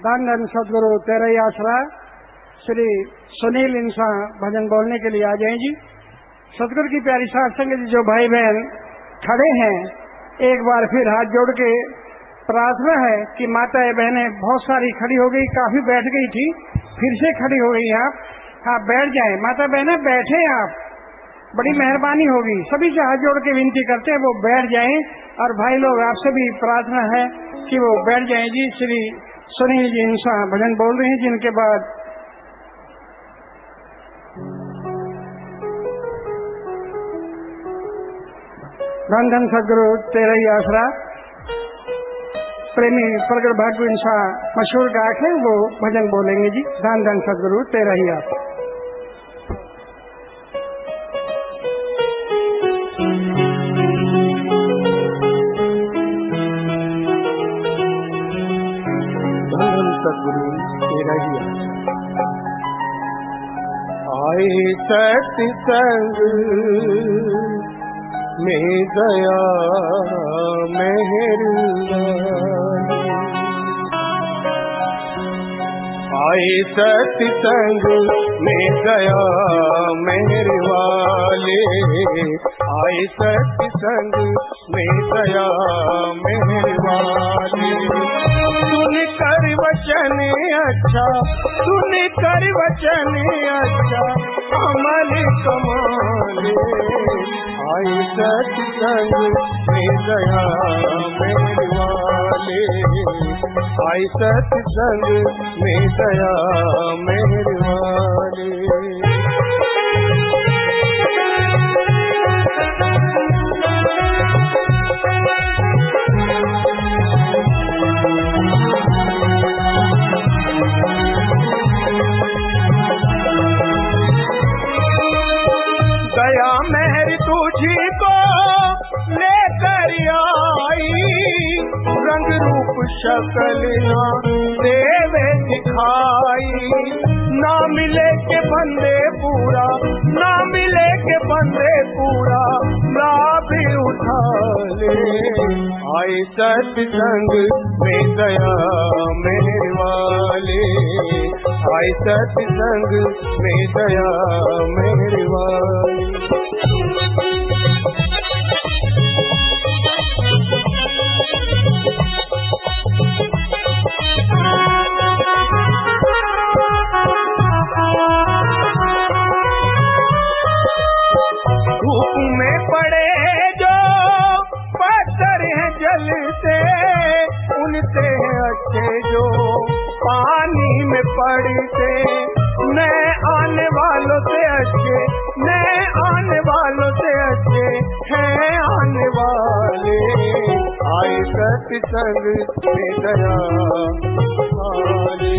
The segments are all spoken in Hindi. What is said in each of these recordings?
धन धन सदगुरु तेरा ही आसरा। श्री सुनील इंसा भजन बोलने के लिए आ जाए जी। सदगुरु की प्यारी साथ संगत जो भाई बहन खड़े हैं, एक बार फिर हाथ जोड़ के प्रार्थना है कि माता बहनें बहुत सारी खड़ी हो गई, काफी बैठ गई थी, फिर से खड़ी हो गई। आप बैठ जाएं, माता बहनें बैठे आप, बड़ी मेहरबानी होगी। सभी से हाथ जोड़ के विनती करते हैं वो बैठ जाएं, और भाई लोग आपसे भी प्रार्थना है कि वो बैठ जाएं जी। श्री सुनील जी इंसा भजन बोल रहे हैं, जिनके बाद धन धन सदगुरु तेरा ही आसरा प्रेमी प्रगट भागवत इंसा मशहूर गायक है, वो भजन बोलेंगे जी। धन धन सदगुरु तेरा ही आसरा। सदगुरु तेरा ही आए सत्संग में दया मेहरबानी, आए सत्संग में दया मेहरबानी, आए सत्संग में दया मेहरबानी। सुन कर वचन अच्छा, सुन कर वचन अच्छा, अमल कमाले। आए सत्संग में दया मेहरबानी, आए सत्संग में दया मेहरबानी। दया मेहर तुझी को लेकर आई, रंग रूप शक्ल ना देवे दिखाई। ना मिले के बंदे पूरा, ना मिले के बंदे पूरा, लाभ उठा ले। आए सत्संग में दया मेहरबानी, आए सत्संग में दया मेहरबानी। धूप में पड़े जो पत्थर हैं जल से, उनसे हैं अच्छे जो पानी में पड़ते। नए आने वालों से अच्छे, नए आने वालों से अच्छे हैं आने वाले। आए सत्संग में दया वाले।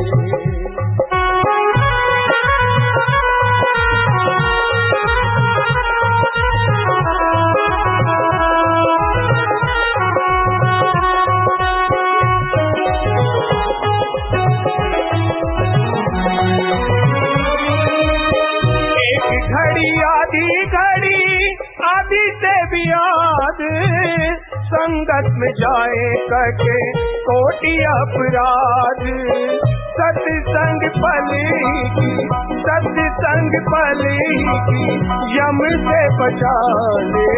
आदि से भी याद संगत में जाए करके कोटि अपराध। सत्संग पली की, सत्संग पली की, यम से बचा ले।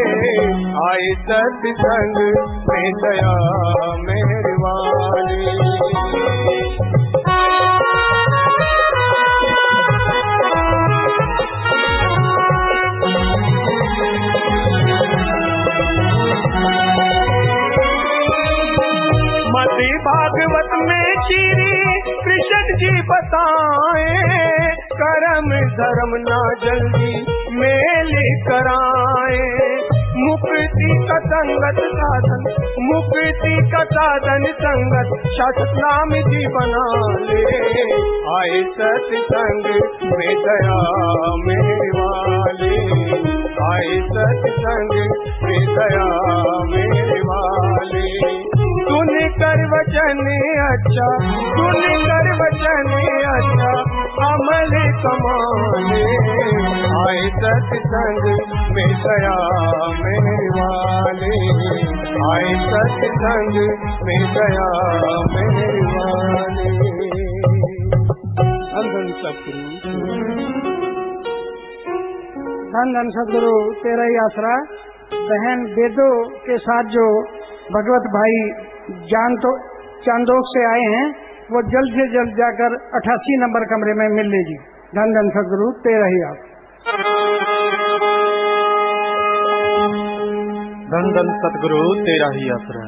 आए सत्संग में दया मेहरबानी। मति भागवत में श्री कृष्ण जी बताए, कर्म धर्म ना जल्दी मेल कराए। मुक्ति का संगत साधन, मुक्ति का साधन संगत, शाश्वत नाम जी बना ले। आए सत्संग में दया मेहरबानी, आए सत्संग में दया मेहरबानी। सुन कर वचन अच्छा, सुन कर वचन अच्छा, अमल कमाले। आए सत्संग में दया मेहरबानी, आए सत्संग में दया मेहरबानी। सतगुरु। धन धन सतगुरु तेरा ही आसरा। बहन वेदों के साथ जो भगवत भाई चांदोक से आए हैं वो जल्द से जल्द जाकर 88 नंबर कमरे में मिल लीजिए। धन धन सतगुरु तेरा ही आप। धन धन सतगुरु तेरा ही आसरा।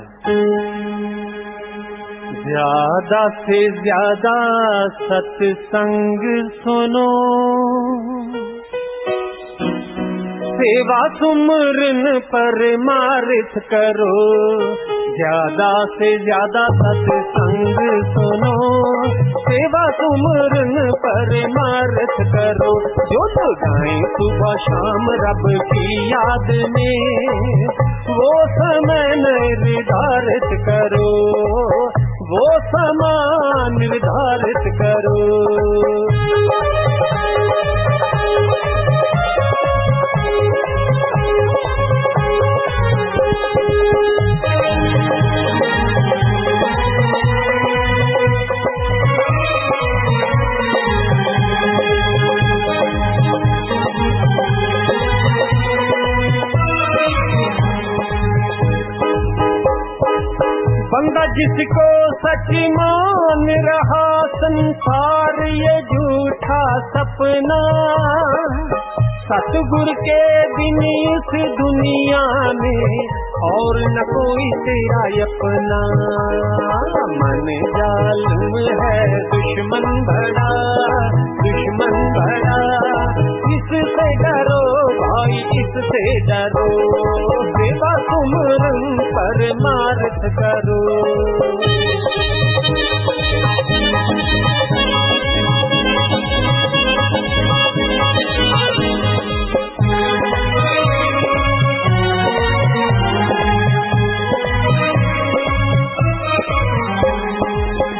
ज्यादा से ज्यादा सत्संग सुनो, सेवा सुमरन परमार्थ करो। ज्यादा से ज्यादा सत्संग सुनो, सेवा सुमरन परमार्थ करो। जो तो गाएं सुबह शाम रब की याद में, वो समय निर्धारित करो, वो समय निर्धारित करो। बंदा जिसको सच मान रहा संसार ये झूठा सपना, सतगुरु के बिन इस दुनिया में और न कोई तेरा अपना। मन जालिम है दुश्मन भरा, दुश्मन भरा। इससे डरो भाई, इससे डरो। सेवा सुमरन परमार्थ करो।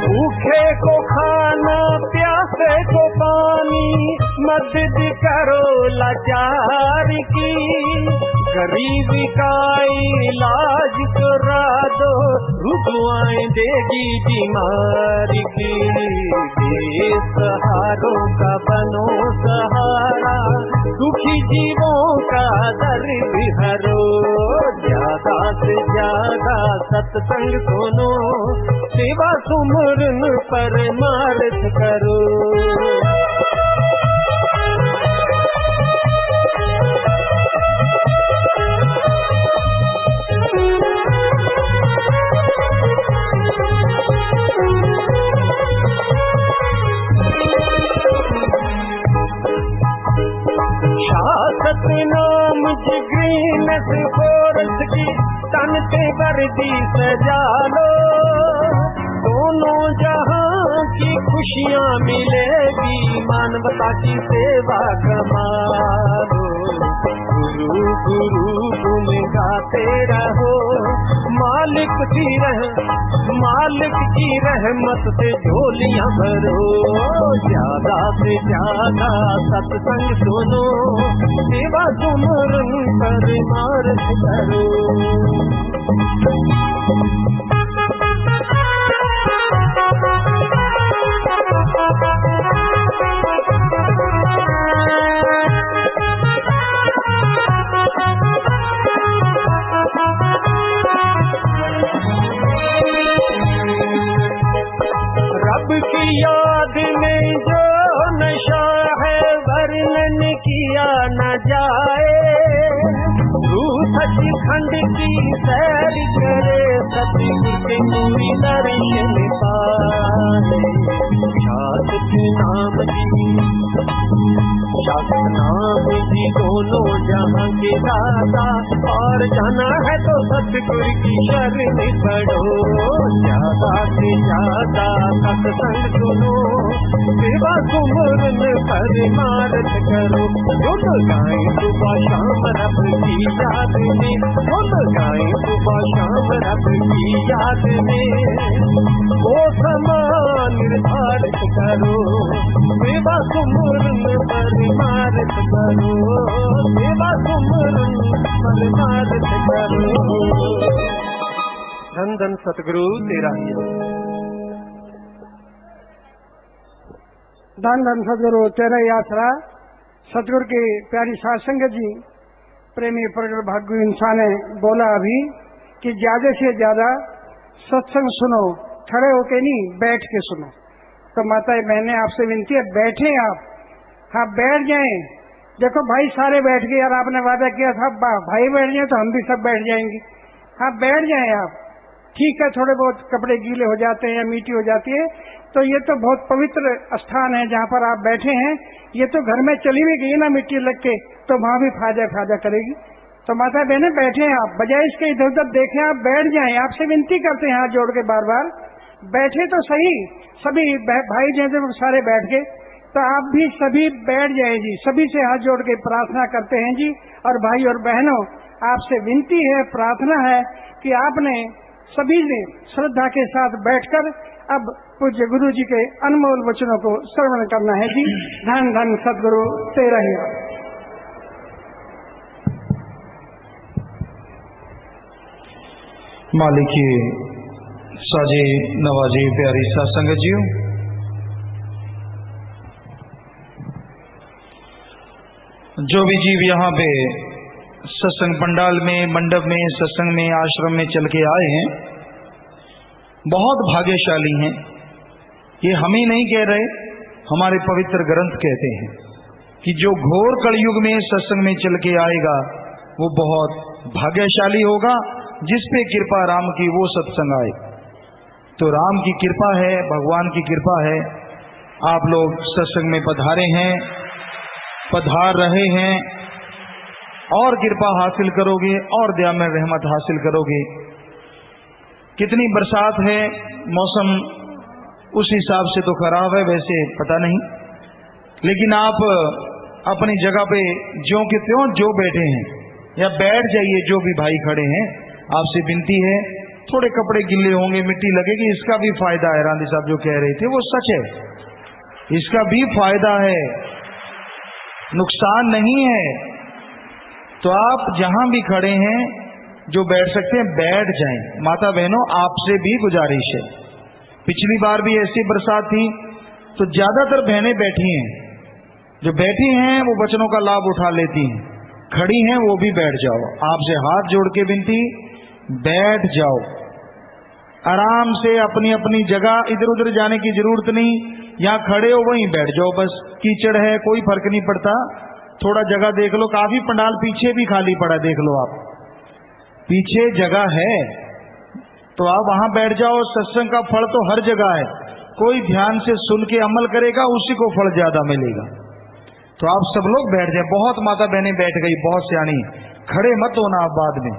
भूखे को खाना, प्यासे को पानी, मदद करो लाचार की। गरीबी का इलाज करा दो, रुकवाएं देगी बीमारी की। बेसहारों का बनो सहारा, दुखी जीवों का दर्द हरो। ज्यादा से ज्यादा सत्संग सुनो, सेवा सुमरन परमार्थ करो। सतनाम जिग्रीनस फोरस की तन पे वर्दी सजा लो। दोनों जहां की खुशियां मिलेगी, मानवता की सेवा कमा लो। गुरु गुरु गुन गाते रहो, मालिक की रहमत से झोलियां भरो। ज्यादा से ज्यादा सत्संग सुनो, सेवा सुमरन परमार्थ करो। रब की याद में जो नशा है वर्णन किया न जाए। रूह सचखंड की सैर करे, सतगुरु के पूरी दर्शन पाए। शास्त्र नाम जी दोनों जहां के दाता, और जाना है तो सतगुरु की शरण पढ़ो। ज्यादा से ज्यादा सत्संग सुनो, सेवा सुमरन परमार्थ करो। गुण गाएं सुबह शाम रब की याद में, गुण गाएं सुबह शाम रब की याद में। वो समान निर्धारित करो, सेवा सुमरन परमार्थ करो। सेवा सुमरन परमार्थ करो। धन धन सतगुरु तेरा ही। धन धन सदगुरु तेरा ही आसरा। सतगुरु की प्यारी साध संगत जी, प्रेमी प्रगट भाग्य इंसान ने बोला अभी कि ज्यादा से ज्यादा सत्संग सुनो, खड़े होके नहीं बैठ के सुनो। तो माताएं बहनें आपसे विनती है, बैठे आप, हाँ बैठ जाएं। देखो भाई सारे बैठ गए यार, आपने वादा किया था भाई बैठ जाए तो हम भी सब बैठ जाएंगे। हाँ बैठ जाएं आप, ठीक है। थोड़े बहुत कपड़े गीले हो जाते हैं या मिट्टी हो जाती है, तो ये तो बहुत पवित्र स्थान है जहाँ पर आप बैठे हैं। ये तो घर में चली भी गई ना मिट्टी लग के, तो वहां भी फायदा करेगी। तो माता बहने बैठे हैं आप, बजाय इसके इधर उधर देखें आप बैठ जाएं। आपसे विनती करते हैं हाथ जोड़ के बार बार, बैठे तो सही। सभी भाई जैसे सारे बैठ गए, तो आप भी सभी बैठ जाए जी। सभी से हाथ जोड़ के प्रार्थना करते हैं जी। और भाई और बहनों, आपसे विनती है, प्रार्थना है कि आपने सभी ने श्रद्धा के साथ बैठकर अब पूज्य गुरु जी के अनमोल वचनों को श्रवण करना है जी। धन धन सदगुरु तेरा ही। मालिक की साजे नवाजे प्यारी साध संगत जियो, जो भी जीव यहाँ पे सत्संग पंडाल में, मंडप में, सत्संग में, आश्रम में चल के आए हैं, बहुत भाग्यशाली हैं। ये हम ही नहीं कह रहे, हमारे पवित्र ग्रंथ कहते हैं कि जो घोर कलयुग में सत्संग में चल के आएगा वो बहुत भाग्यशाली होगा, जिस पे कृपा राम की वो सत्संग आए। तो राम की कृपा है, भगवान की कृपा है, आप लोग सत्संग में पधारे हैं, पधार रहे हैं, और कृपा हासिल करोगे और दया में रहमत हासिल करोगे। कितनी बरसात है, मौसम उस हिसाब से तो खराब है, वैसे पता नहीं, लेकिन आप अपनी जगह पे ज्यों के त्यों जो बैठे हैं या बैठ जाइए। जो भी भाई खड़े हैं, आपसे विनती है, थोड़े कपड़े गिले होंगे, मिट्टी लगेगी, इसका भी फायदा है। रांधी साहब जो कह रहे थे वो सच है, इसका भी फायदा है, नुकसान नहीं है। तो आप जहां भी खड़े हैं, जो बैठ सकते हैं बैठ जाएं। माता बहनों, आपसे भी गुजारिश है, पिछली बार भी ऐसी बरसात थी तो ज्यादातर बहनें बैठी हैं, जो बैठी हैं वो वचनों का लाभ उठा लेती हैं, खड़ी हैं वो भी बैठ जाओ। आपसे हाथ जोड़ के विनती, बैठ जाओ आराम से, अपनी अपनी जगह, इधर उधर जाने की जरूरत नहीं। यहाँ खड़े हो वहीं बैठ जाओ बस। कीचड़ है, कोई फर्क नहीं पड़ता, थोड़ा जगह देख लो, काफी पंडाल पीछे भी खाली पड़ा, देख लो आप, पीछे जगह है तो आप वहां बैठ जाओ। सत्संग का फल तो हर जगह है, कोई ध्यान से सुन के अमल करेगा उसी को फल ज्यादा मिलेगा। तो आप सब लोग बैठ जाए। बहुत माता बहनें बैठ गई, बहुत सियाणी, खड़े मत होना आप बाद में,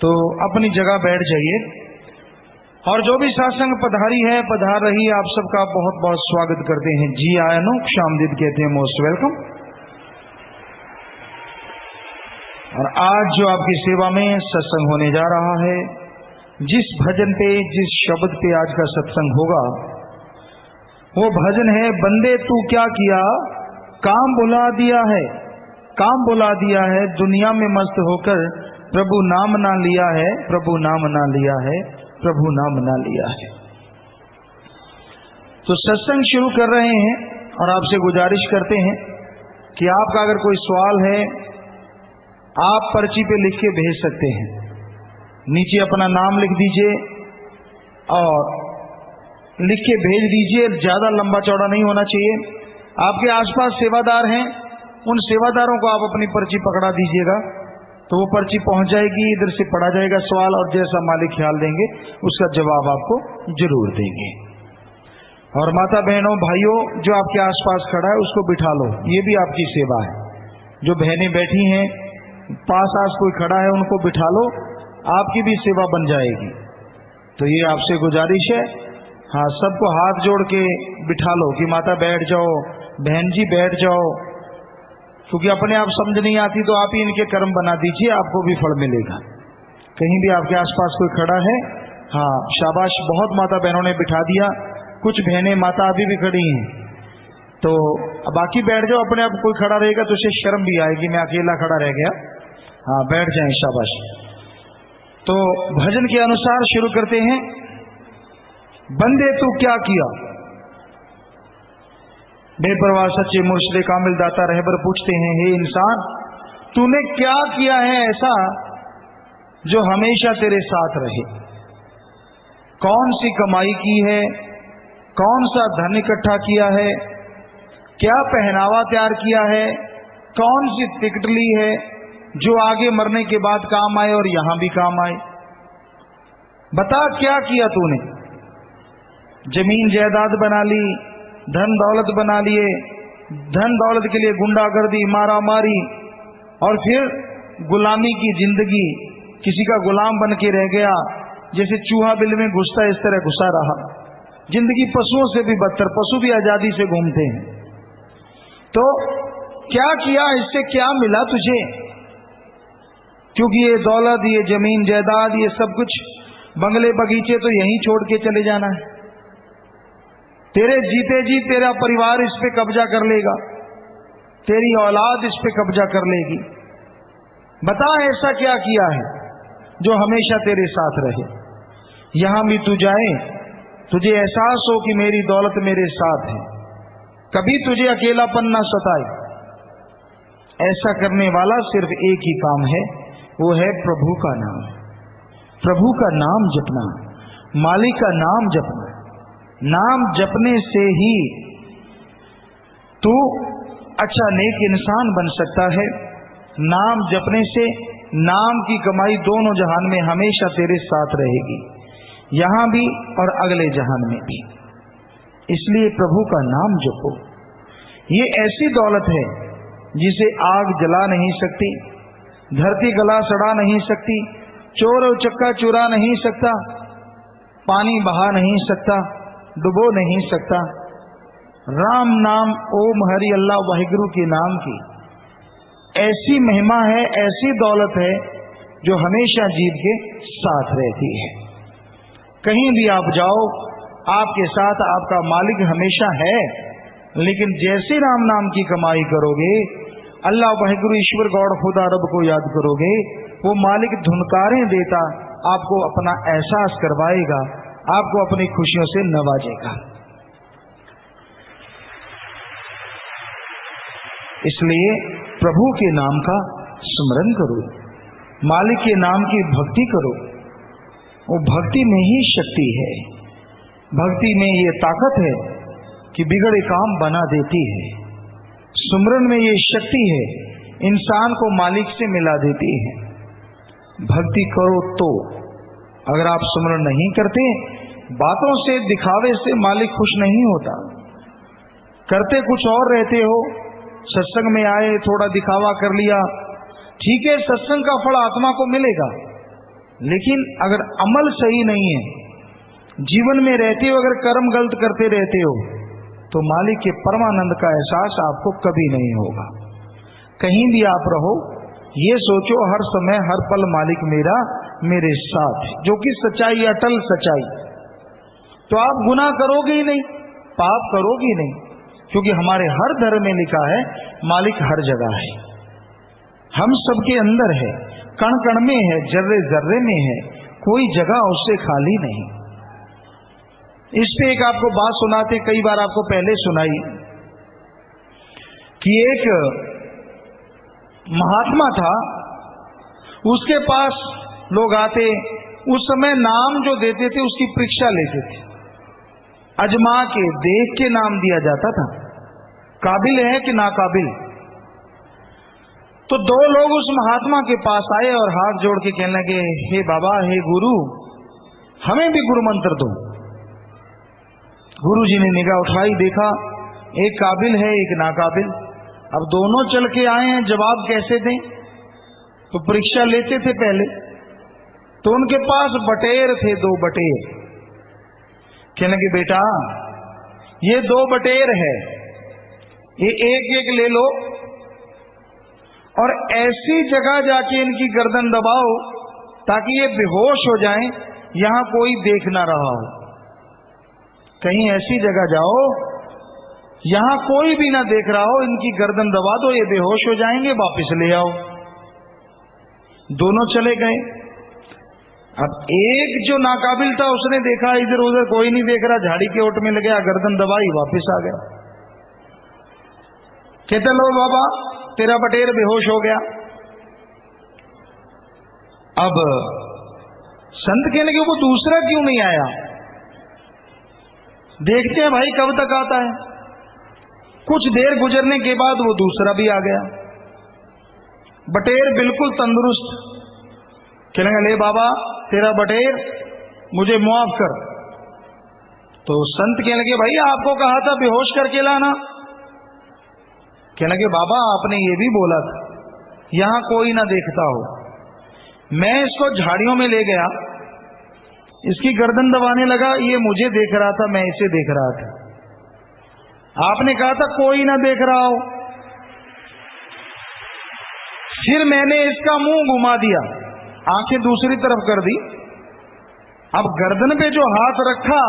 तो अपनी जगह बैठ जाइए। और जो भी सत्संग पधारी है, पधार रही है, आप सबका बहुत बहुत स्वागत करते हैं। जी आया नो शामदीद कहते हैं, मोस्ट वेलकम। और आज जो आपकी सेवा में सत्संग होने जा रहा है, जिस भजन पे, जिस शब्द पे आज का सत्संग होगा, वो भजन है, बंदे तू क्या किया, काम बुला दिया है, काम बुला दिया है, दुनिया में मस्त होकर प्रभु नाम ना लिया है, प्रभु नाम ना लिया है, प्रभु नाम ना लिया है। तो सत्संग शुरू कर रहे हैं और आपसे गुजारिश करते हैं कि आपका अगर कोई सवाल है, आप पर्ची पे लिख के भेज सकते हैं। नीचे अपना नाम लिख दीजिए और लिख के भेज दीजिए, ज्यादा लंबा चौड़ा नहीं होना चाहिए। आपके आसपास सेवादार हैं, उन सेवादारों को आप अपनी पर्ची पकड़ा दीजिएगा, तो वो पर्ची पहुंच जाएगी, इधर से पढ़ा जाएगा सवाल, और जैसा मालिक ख्याल देंगे उसका जवाब आपको जरूर देंगे। और माता बहनों भाइयों, जो आपके आसपास खड़ा है उसको बिठा लो, ये भी आपकी सेवा है। जो बहनें बैठी हैं, पास आस कोई खड़ा है, उनको बिठा लो, आपकी भी सेवा बन जाएगी। तो ये आपसे गुजारिश है। हाँ, सबको हाथ जोड़ के बिठा लो कि माता बैठ जाओ, बहन जी बैठ जाओ, क्योंकि अपने आप समझ नहीं आती तो आप ही इनके कर्म बना दीजिए, आपको भी फल मिलेगा। कहीं भी आपके आसपास कोई खड़ा है, हाँ शाबाश, बहुत माता बहनों ने बिठा दिया, कुछ बहनें माता अभी भी खड़ी हैं, तो बाकी बैठ जाओ। अपने आप कोई खड़ा रहेगा तो उसे शर्म भी आएगी, मैं अकेला खड़ा रह गया। हाँ बैठ जाएं, शाबाश। तो भजन के अनुसार शुरू करते हैं। बंदे तू क्या किया, बेपरवाह सच्चे मुर्शिद कामिल दाता रहबर पूछते हैं, हे इंसान, तूने क्या किया है ऐसा जो हमेशा तेरे साथ रहे? कौन सी कमाई की है, कौन सा धन इकट्ठा किया है, क्या पहनावा तैयार किया है, कौन सी टिकट ली है जो आगे मरने के बाद काम आए और यहां भी काम आए? बता क्या किया तूने? जमीन जायदाद बना ली, धन दौलत बना लिए, धन दौलत के लिए गुंडागर्दी, मारा मारी, और फिर गुलामी की जिंदगी, किसी का गुलाम बन के रह गया, जैसे चूहा बिल में घुसता इस तरह घुसा रहा। जिंदगी पशुओं से भी बदतर, पशु भी आजादी से घूमते हैं। तो क्या किया, इससे क्या मिला तुझे? क्योंकि ये दौलत, ये जमीन जायदाद, ये सब कुछ, बंगले बगीचे तो यहीं छोड़ के चले जाना है। तेरे जीते जी तेरा परिवार इस पे कब्जा कर लेगा, तेरी औलाद इस पे कब्जा कर लेगी। बता ऐसा क्या किया है जो हमेशा तेरे साथ रहे? यहां भी तू जाए, तुझे एहसास हो कि मेरी दौलत मेरे साथ है, कभी तुझे अकेलापन ना सताए। ऐसा करने वाला सिर्फ एक ही काम है, वो है प्रभु का नाम। प्रभु का नाम जपना, मालिक का नाम जपना। नाम जपने से ही तू अच्छा नेक इंसान बन सकता है। नाम जपने से नाम की कमाई दोनों जहान में हमेशा तेरे साथ रहेगी, यहां भी और अगले जहान में भी। इसलिए प्रभु का नाम जपो। ये ऐसी दौलत है जिसे आग जला नहीं सकती, धरती गला सड़ा नहीं सकती, चोर और चक्का चुरा नहीं सकता, पानी बहा नहीं सकता, डुबो नहीं सकता। राम नाम, ओम हरि अल्लाह वाहिगुरु के नाम की ऐसी महिमा है, ऐसी दौलत है जो हमेशा जीव के साथ रहती है। कहीं भी आप जाओ, आपके साथ आपका मालिक हमेशा है। लेकिन जैसे राम नाम की कमाई करोगे, अल्लाह वाहिगुरु ईश्वर गौड़ खुदा रब को याद करोगे, वो मालिक धुनकारें देता आपको अपना एहसास करवाएगा, आपको अपनी खुशियों से नवाजेगा। इसलिए प्रभु के नाम का स्मरण करो, मालिक के नाम की भक्ति करो। वो भक्ति में ही शक्ति है, भक्ति में ये ताकत है कि बिगड़े काम बना देती है। सुमरन में ये शक्ति है, इंसान को मालिक से मिला देती है। भक्ति करो तो, अगर आप सुमरन नहीं करते, बातों से दिखावे से मालिक खुश नहीं होता। करते कुछ और रहते हो, सत्संग में आए, थोड़ा दिखावा कर लिया, ठीक है, सत्संग का फल आत्मा को मिलेगा। लेकिन अगर अमल सही नहीं है, जीवन में रहते हो अगर कर्म गलत करते रहते हो, तो मालिक के परमानंद का एहसास आपको कभी नहीं होगा। कहीं भी आप रहो, ये सोचो हर समय हर पल मालिक मेरा मेरे साथ है, जो कि सच्चाई, अटल सच्चाई। तो आप गुनाह करोगे ही नहीं, पाप करोगे ही नहीं, क्योंकि हमारे हर धर्म में लिखा है मालिक हर जगह है, हम सबके अंदर है, कण कण में है, जर्रे जर्रे में है, कोई जगह उससे खाली नहीं। इस पे एक आपको बात सुनाते, कई बार आपको पहले सुनाई, कि एक महात्मा था, उसके पास लोग आते, उस समय नाम जो देते थे उसकी परीक्षा लेते थे, अजमा के देख के नाम दिया जाता था, काबिल है कि नाकाबिल। तो दो लोग उस महात्मा के पास आए और हाथ जोड़ के कहने लगे, हे बाबा, हे गुरु, हमें भी गुरु मंत्र दो। गुरु जी ने निगाह उठाई, देखा एक काबिल है एक नाकाबिल। अब दोनों चल के आए हैं, जवाब कैसे दें? तो परीक्षा लेते थे पहले, तो उनके पास बटेर थे, 2 बटेर। कहने लगे, बेटा ये 2 बटेर है, ये एक एक ले लो और ऐसी जगह जाके इनकी गर्दन दबाओ ताकि ये बेहोश हो जाएं, यहां कोई देख ना रहा हो। कहीं ऐसी जगह जाओ यहां कोई भी ना देख रहा हो, इनकी गर्दन दबा दो, ये बेहोश हो जाएंगे, वापस ले आओ। दोनों चले गए। अब एक जो नाकाबिल था उसने देखा इधर उधर कोई नहीं देख रहा, झाड़ी के ओट में लग गया, गर्दन दबाई, वापस आ गया। कहते लो बाबा तेरा बटेर बेहोश हो गया। अब संत कहने के वो दूसरा क्यों नहीं आया, देखते हैं भाई कब तक आता है। कुछ देर गुजरने के बाद वो दूसरा भी आ गया, बटेर बिल्कुल तंदुरुस्त। कहने लगे ले बाबा तेरा बटेर मुझे मुआफ कर। तो संत कहने लगे भाई आपको कहा था बेहोश करके लाना। कहने लगे बाबा आपने ये भी बोला था यहां कोई ना देखता हो। मैं इसको झाड़ियों में ले गया, इसकी गर्दन दबाने लगा, ये मुझे देख रहा था, मैं इसे देख रहा था। आपने कहा था कोई ना देख रहा हो। फिर मैंने इसका मुंह घुमा दिया, आंखें दूसरी तरफ कर दी। अब गर्दन पे जो हाथ रखा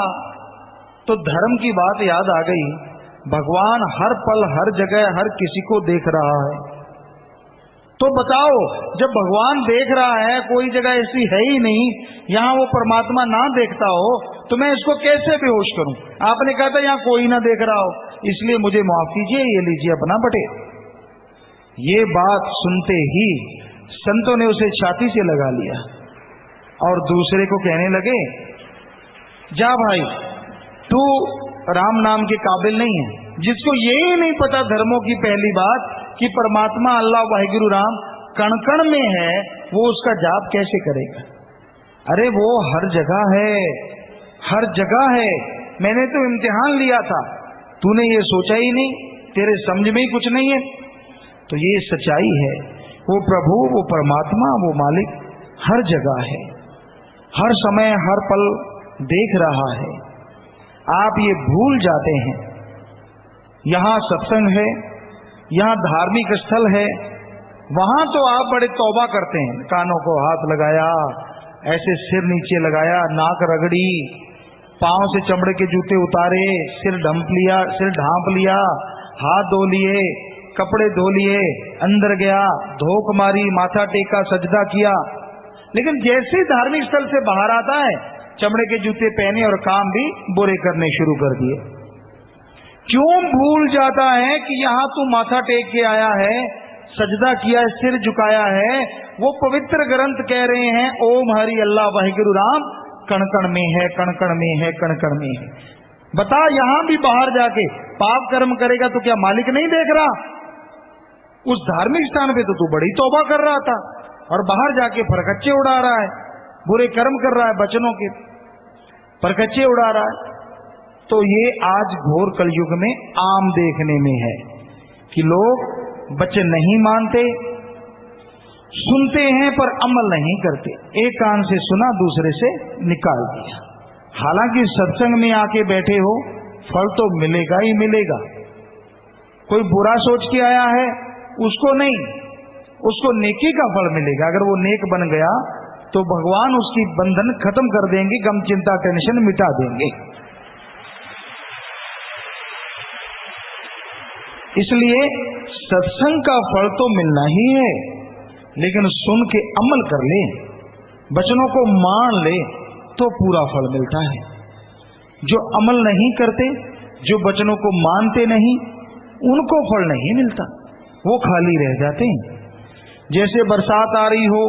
तो धर्म की बात याद आ गई। भगवान हर पल हर जगह हर किसी को देख रहा है। तो बताओ जब भगवान देख रहा है, कोई जगह ऐसी है ही नहीं यहां वो परमात्मा ना देखता हो, तो मैं इसको कैसे बेहोश करूं। आपने कहा था यहां कोई ना देख रहा हो, इसलिए मुझे माफ कीजिए, ये लीजिए अपना बटेर। ये बात सुनते ही संतों ने उसे छाती से लगा लिया और दूसरे को कहने लगे जा भाई तू राम नाम के काबिल नहीं है। जिसको यही नहीं पता धर्मों की पहली बात कि परमात्मा अल्लाह वाहिगुरु राम कण कण में है, वो उसका जाप कैसे करेगा। अरे वो हर जगह है, हर जगह है। मैंने तो इम्तिहान लिया था, तूने ये सोचा ही नहीं, तेरे समझ में ही कुछ नहीं है। तो ये सच्चाई है, वो प्रभु वो परमात्मा वो मालिक हर जगह है, हर समय हर पल देख रहा है। आप ये भूल जाते हैं यहां सत्संग है, यहां धार्मिक स्थल है, वहां तो आप बड़े तौबा करते हैं, कानों को हाथ लगाया, ऐसे सिर नीचे लगाया, नाक रगड़ी, पांव से चमड़े के जूते उतारे, सिर ढांप लिया, हाथ धो लिए, कपड़े धो लिए, अंदर गया, धोक मारी, माथा टेका, सजदा किया। लेकिन जैसे धार्मिक स्थल से बाहर आता है चमड़े के जूते पहने और काम भी बुरे करने शुरू कर दिए। क्यों भूल जाता है कि यहां तू माथा टेक के आया है, सजदा किया है, सिर झुकाया है। वो पवित्र ग्रंथ कह रहे हैं ओम हरि अल्लाह वाहिगुरु राम कण कण में है, कण कण में है, कण कण में है। बता यहां भी बाहर जाके पाप कर्म करेगा तो क्या मालिक नहीं देख रहा। उस धार्मिक स्थान पे तो तू बड़ी तौबा कर रहा था और बाहर जाके फरकच्चे उड़ा रहा है, बुरे कर्म कर रहा है, बचनों के फरकच्चे उड़ा रहा है। तो ये आज घोर कलयुग में आम देखने में है कि लोग बच्चे नहीं मानते, सुनते हैं पर अमल नहीं करते। एक कान से सुना दूसरे से निकाल दिया। हालांकि सत्संग में आके बैठे हो फल तो मिलेगा ही मिलेगा। कोई बुरा सोच के आया है उसको नहीं, उसको नेकी का फल मिलेगा। अगर वो नेक बन गया तो भगवान उसकी बंधन खत्म कर देंगे, गम चिंता टेंशन मिटा देंगे। इसलिए सत्संग का फल तो मिलना ही है, लेकिन सुन के अमल कर ले, वचनों को मान ले तो पूरा फल मिलता है। जो अमल नहीं करते, जो वचनों को मानते नहीं, उनको फल नहीं मिलता, वो खाली रह जाते हैं। जैसे बरसात आ रही हो,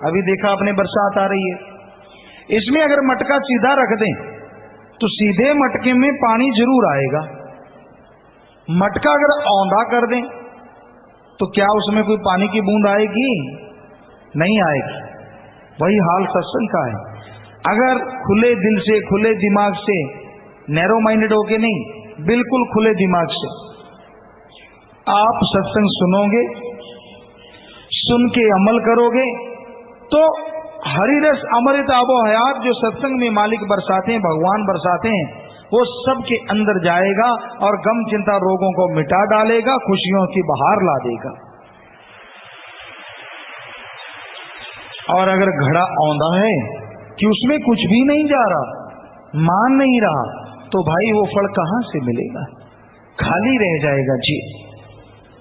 अभी देखा आपने बरसात आ रही है, इसमें अगर मटका सीधा रख दें तो सीधे मटके में पानी जरूर आएगा। मटका अगर औंधा कर दें तो क्या उसमें कोई पानी की बूंद आएगी? नहीं आएगी। वही हाल सत्संग का है। अगर खुले दिल से, खुले दिमाग से, नैरो माइंडेड होके नहीं, बिल्कुल खुले दिमाग से आप सत्संग सुनोगे, सुन के अमल करोगे, तो हरिरस अमृत आबो हयात जो सत्संग में मालिक बरसाते हैं, भगवान बरसाते हैं, वो सबके अंदर जाएगा और गम चिंता रोगों को मिटा डालेगा, खुशियों की बहार ला देगा। और अगर घड़ा औंधा है कि उसमें कुछ भी नहीं जा रहा, मान नहीं रहा, तो भाई वो फल कहां से मिलेगा, खाली रह जाएगा जी।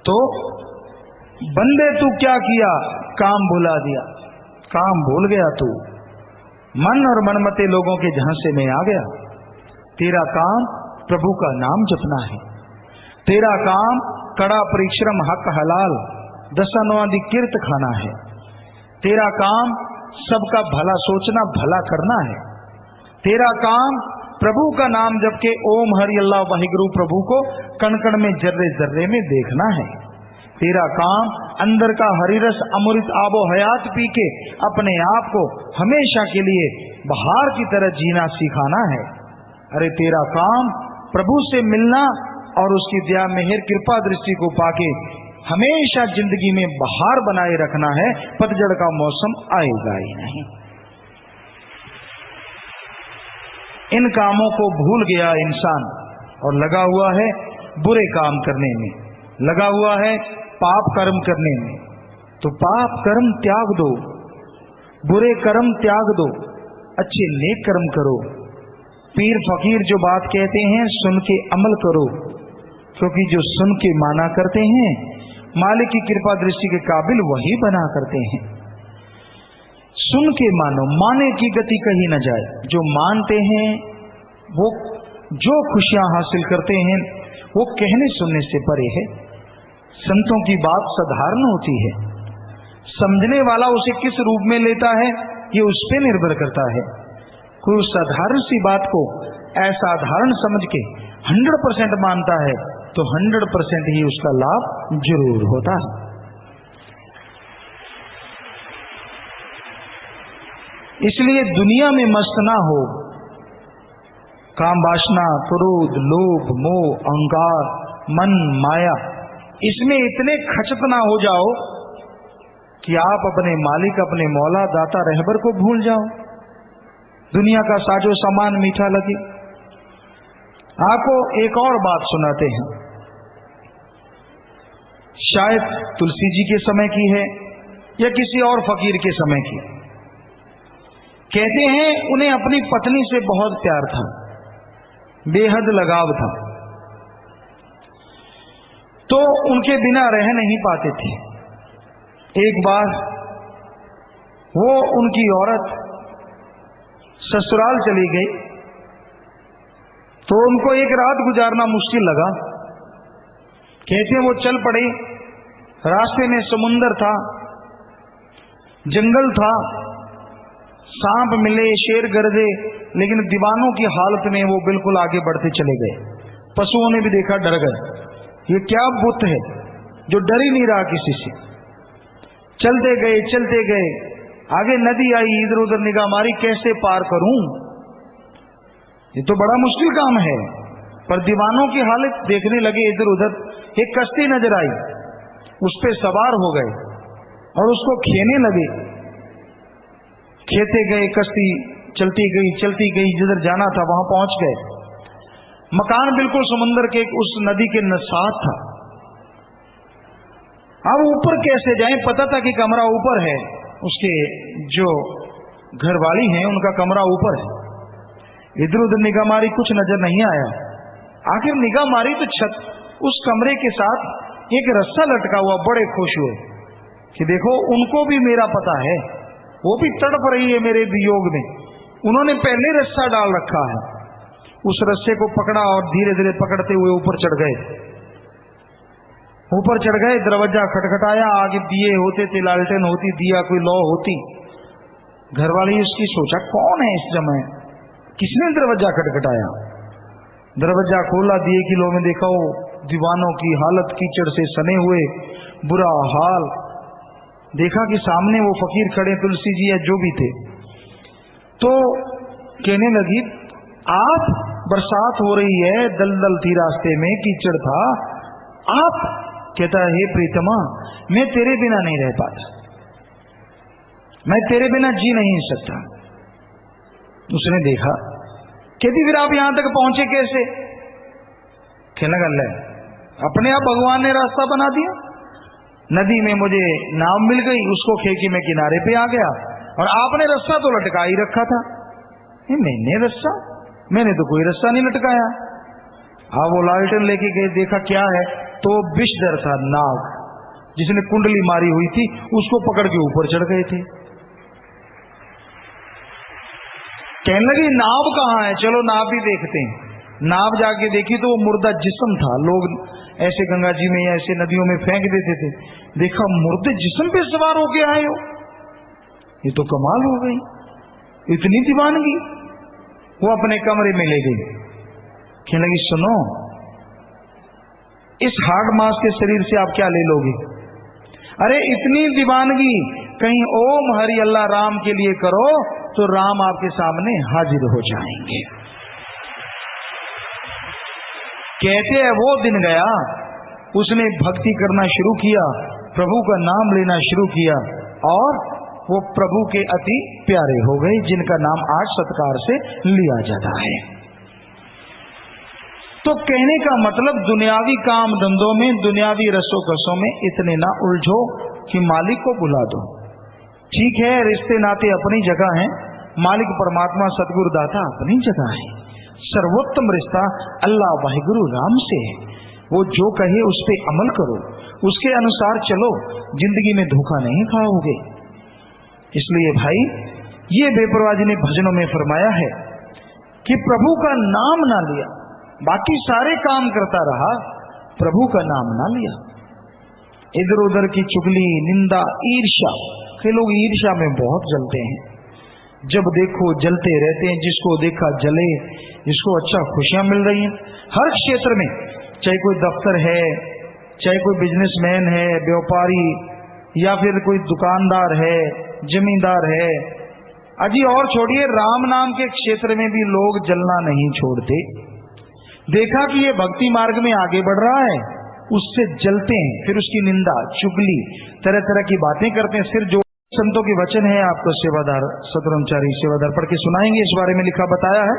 तो बंदे तू क्या किया, काम भुला दिया, काम भूल गया तू, मन और मनमते लोगों के झांसे में आ गया। तेरा काम प्रभु का नाम जपना है, तेरा काम कड़ा परिश्रम हक हलाल, दसनवादी किर्त खाना है। तेरा काम सबका भला सोचना, भला करना है। तेरा काम प्रभु का नाम जप के ओम हरि अल्लाह वाहिगुरु प्रभु को कण कण में जर्रे जर्रे में देखना है। तेरा काम अंदर का हरिरस अमृत आबो हयात पी के अपने आप को हमेशा के लिए बहार की तरह जीना सिखाना है। अरे तेरा काम प्रभु से मिलना और उसकी दया मेहर कृपा दृष्टि को पाके हमेशा जिंदगी में बहार बनाए रखना है। पतझड़ का मौसम आएगा ही नहीं। इन कामों को भूल गया इंसान और लगा हुआ है बुरे काम करने में, लगा हुआ है पाप कर्म करने में। तो पाप कर्म त्याग दो, बुरे कर्म त्याग दो, अच्छे नेक कर्म करो। पीर फकीर जो बात कहते हैं सुन के अमल करो, क्योंकि जो सुन के माना करते हैं मालिक की कृपा दृष्टि के काबिल वही बना करते हैं। सुन के मानो, माने की गति कहीं न जाए। जो मानते हैं वो जो खुशियां हासिल करते हैं वो कहने सुनने से परे है। संतों की बात साधारण होती है, समझने वाला उसे किस रूप में लेता है ये उस पर निर्भर करता है। कोई साधारण सी बात को असाधारण समझ के 100% मानता है तो 100% ही उसका लाभ जरूर होता है। इसलिए दुनिया में मस्त ना हो। काम वासना, क्रोध, लोभ, मोह, अहंकार, मन, माया, इसमें इतने खचत ना हो जाओ कि आप अपने मालिक, अपने मौला, दाता, रहबर को भूल जाओ। दुनिया का साजो सामान मीठा लगे। आपको एक और बात सुनाते हैं, शायद तुलसी जी के समय की है या किसी और फकीर के समय की। कहते हैं उन्हें अपनी पत्नी से बहुत प्यार था, बेहद लगाव था, तो उनके बिना रह नहीं पाते थे। एक बार वो उनकी औरत ससुराल चली गई तो उनको एक रात गुजारना मुश्किल लगा। कहते हैं वो चल पड़े। रास्ते में समुंदर था, जंगल था, सांप मिले, शेर गरजे, लेकिन दीवानों की हालत में वो बिल्कुल आगे बढ़ते चले गए। पशुओं ने भी देखा, डर गए। ये क्या बुत है जो डर ही नहीं रहा किसी से। चलते गए चलते गए, आगे नदी आई, इधर उधर निगाह मारी, कैसे पार करूं, ये तो बड़ा मुश्किल काम है। पर दीवानों की हालत देखने लगे इधर उधर। एक कश्ती नजर आई, उस पे सवार हो गए और उसको खेने लगे। खेते गए, कश्ती चलती गई, जिधर जाना था वहां पहुंच गए। मकान बिल्कुल समुद्र के उस नदी के साथ था। अब ऊपर कैसे जाएं, पता था कि कमरा ऊपर है, उसके जो घरवाली हैं उनका कमरा ऊपर है। इधर उधर निगाह मारी, कुछ नजर नहीं आया। आखिर निगाह मारी तो छत, उस कमरे के साथ एक रस्सा लटका हुआ। बड़े खुश हुए कि देखो उनको भी मेरा पता है, वो भी तड़प रही है मेरे वियोग में। उन्होंने पहले रस्सा डाल रखा है। उस रस्से को पकड़ा और धीरे धीरे पकड़ते हुए ऊपर चढ़ गए। ऊपर चढ़ गए, दरवाजा खटखटाया। आगे दिए होते थे, लालटेन होती, दिया कोई लौ होती। घरवाली उसकी सोचा कौन है इस समय, किसने दरवाजा खटखटाया। दरवाजा खोला, दिए की लौ में देखा वो दीवानों की हालत कीचड़ से सने हुए, बुरा हाल। देखा कि सामने वो फकीर खड़े, तुलसी जी या जो भी थे। तो कहने लगी, आप, बरसात हो रही है, दलदल थी रास्ते में, कीचड़ था, आप। कहता है, हे प्रीतमा, मैं तेरे बिना नहीं रह पाता, मैं तेरे बिना जी नहीं सकता। उसने देखा, कहती फिर आप यहां तक पहुंचे कैसे। कहने लगा, ले अपने आप भगवान ने रास्ता बना दिया। नदी में मुझे नाव मिल गई, उसको खेकी मैं किनारे पे आ गया, और आपने रस्सा तो लटका ही रखा था। मैंने रस्सा, मैंने तो कोई रस्सा नहीं लटकाया। हाँ, वो लालटेन लेके गए, देखा क्या है, तो विषधर था, नाग, जिसने कुंडली मारी हुई थी, उसको पकड़ के ऊपर चढ़ गए थे। कहने लगी, नाव कहाँ है, चलो नाव भी देखते हैं। नाव जाके देखी तो वो मुर्दा जिस्म था। लोग ऐसे गंगा जी में या ऐसे नदियों में फेंक देते थे। देखा मुर्दे जिस्म पे सवार होके आए हो, ये तो कमाल हो गई, इतनी दीवानगी। वो अपने कमरे में ले गई, कहने लगी सुनो, इस हार्ड मास के शरीर से आप क्या ले लोगे? अरे इतनी दीवानगी, कहीं ओम हरि अल्लाह राम के लिए करो तो राम आपके सामने हाजिर हो जाएंगे। कहते हैं वो दिन गया, उसने भक्ति करना शुरू किया, प्रभु का नाम लेना शुरू किया और वो प्रभु के अति प्यारे हो गए, जिनका नाम आज सत्कार से लिया जाता है। तो कहने का मतलब दुनियावी काम धंधों में, दुनियावी रसोकसों में इतने ना उलझो कि मालिक को बुला दो। ठीक है, रिश्ते नाते अपनी जगह हैं, मालिक परमात्मा सतगुरु दाता अपनी जगह है। सर्वोत्तम रिश्ता अल्लाह वाहिगुरु राम से है। वो जो कहे उस पे अमल करो, उसके अनुसार चलो, जिंदगी में धोखा नहीं खाओगे। इसलिए भाई, ये बेपरवाह जी ने भजनों में फरमाया है कि प्रभु का नाम ना लिया, बाकी सारे काम करता रहा, प्रभु का नाम ना लिया। इधर उधर की चुगली, निंदा, ईर्ष्या, के लोग ईर्ष्या में बहुत जलते हैं, जब देखो जलते रहते हैं, जिसको देखा जले, जिसको अच्छा खुशियां मिल रही हैं। हर क्षेत्र में, चाहे कोई दफ्तर है, चाहे कोई बिजनेसमैन है, व्यापारी, या फिर कोई दुकानदार है, जमींदार है, अजी और छोड़िए, राम नाम के क्षेत्र में भी लोग जलना नहीं छोड़ते। देखा कि ये भक्ति मार्ग में आगे बढ़ रहा है, उससे जलते हैं, फिर उसकी निंदा, चुगली, तरह तरह की बातें करते हैं। फिर जो संतों के वचन है आपको सेवादार सतब्रह्मचारी सेवादार पढ़ के सुनाएंगे, इस बारे में लिखा बताया है।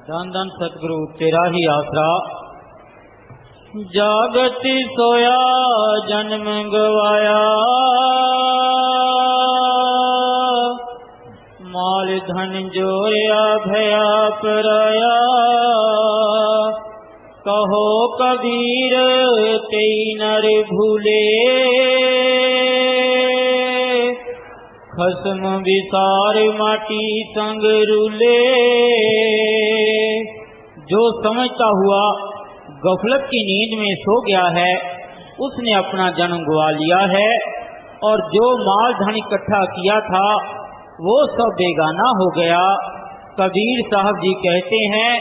धन धन सतगुरु तेरा ही आसरा, जागति सोया जन्म गवाया, माल धन जोया भया पराया, कहो कबीर तेई नर भूले, खसम विसार माटी संग रूले। जो समझता हुआ गफलत की नींद में सो गया है, उसने अपना जन्म गवा लिया है, और जो माल धन इकट्ठा किया था वो सब बेगाना हो गया। कबीर साहब जी कहते हैं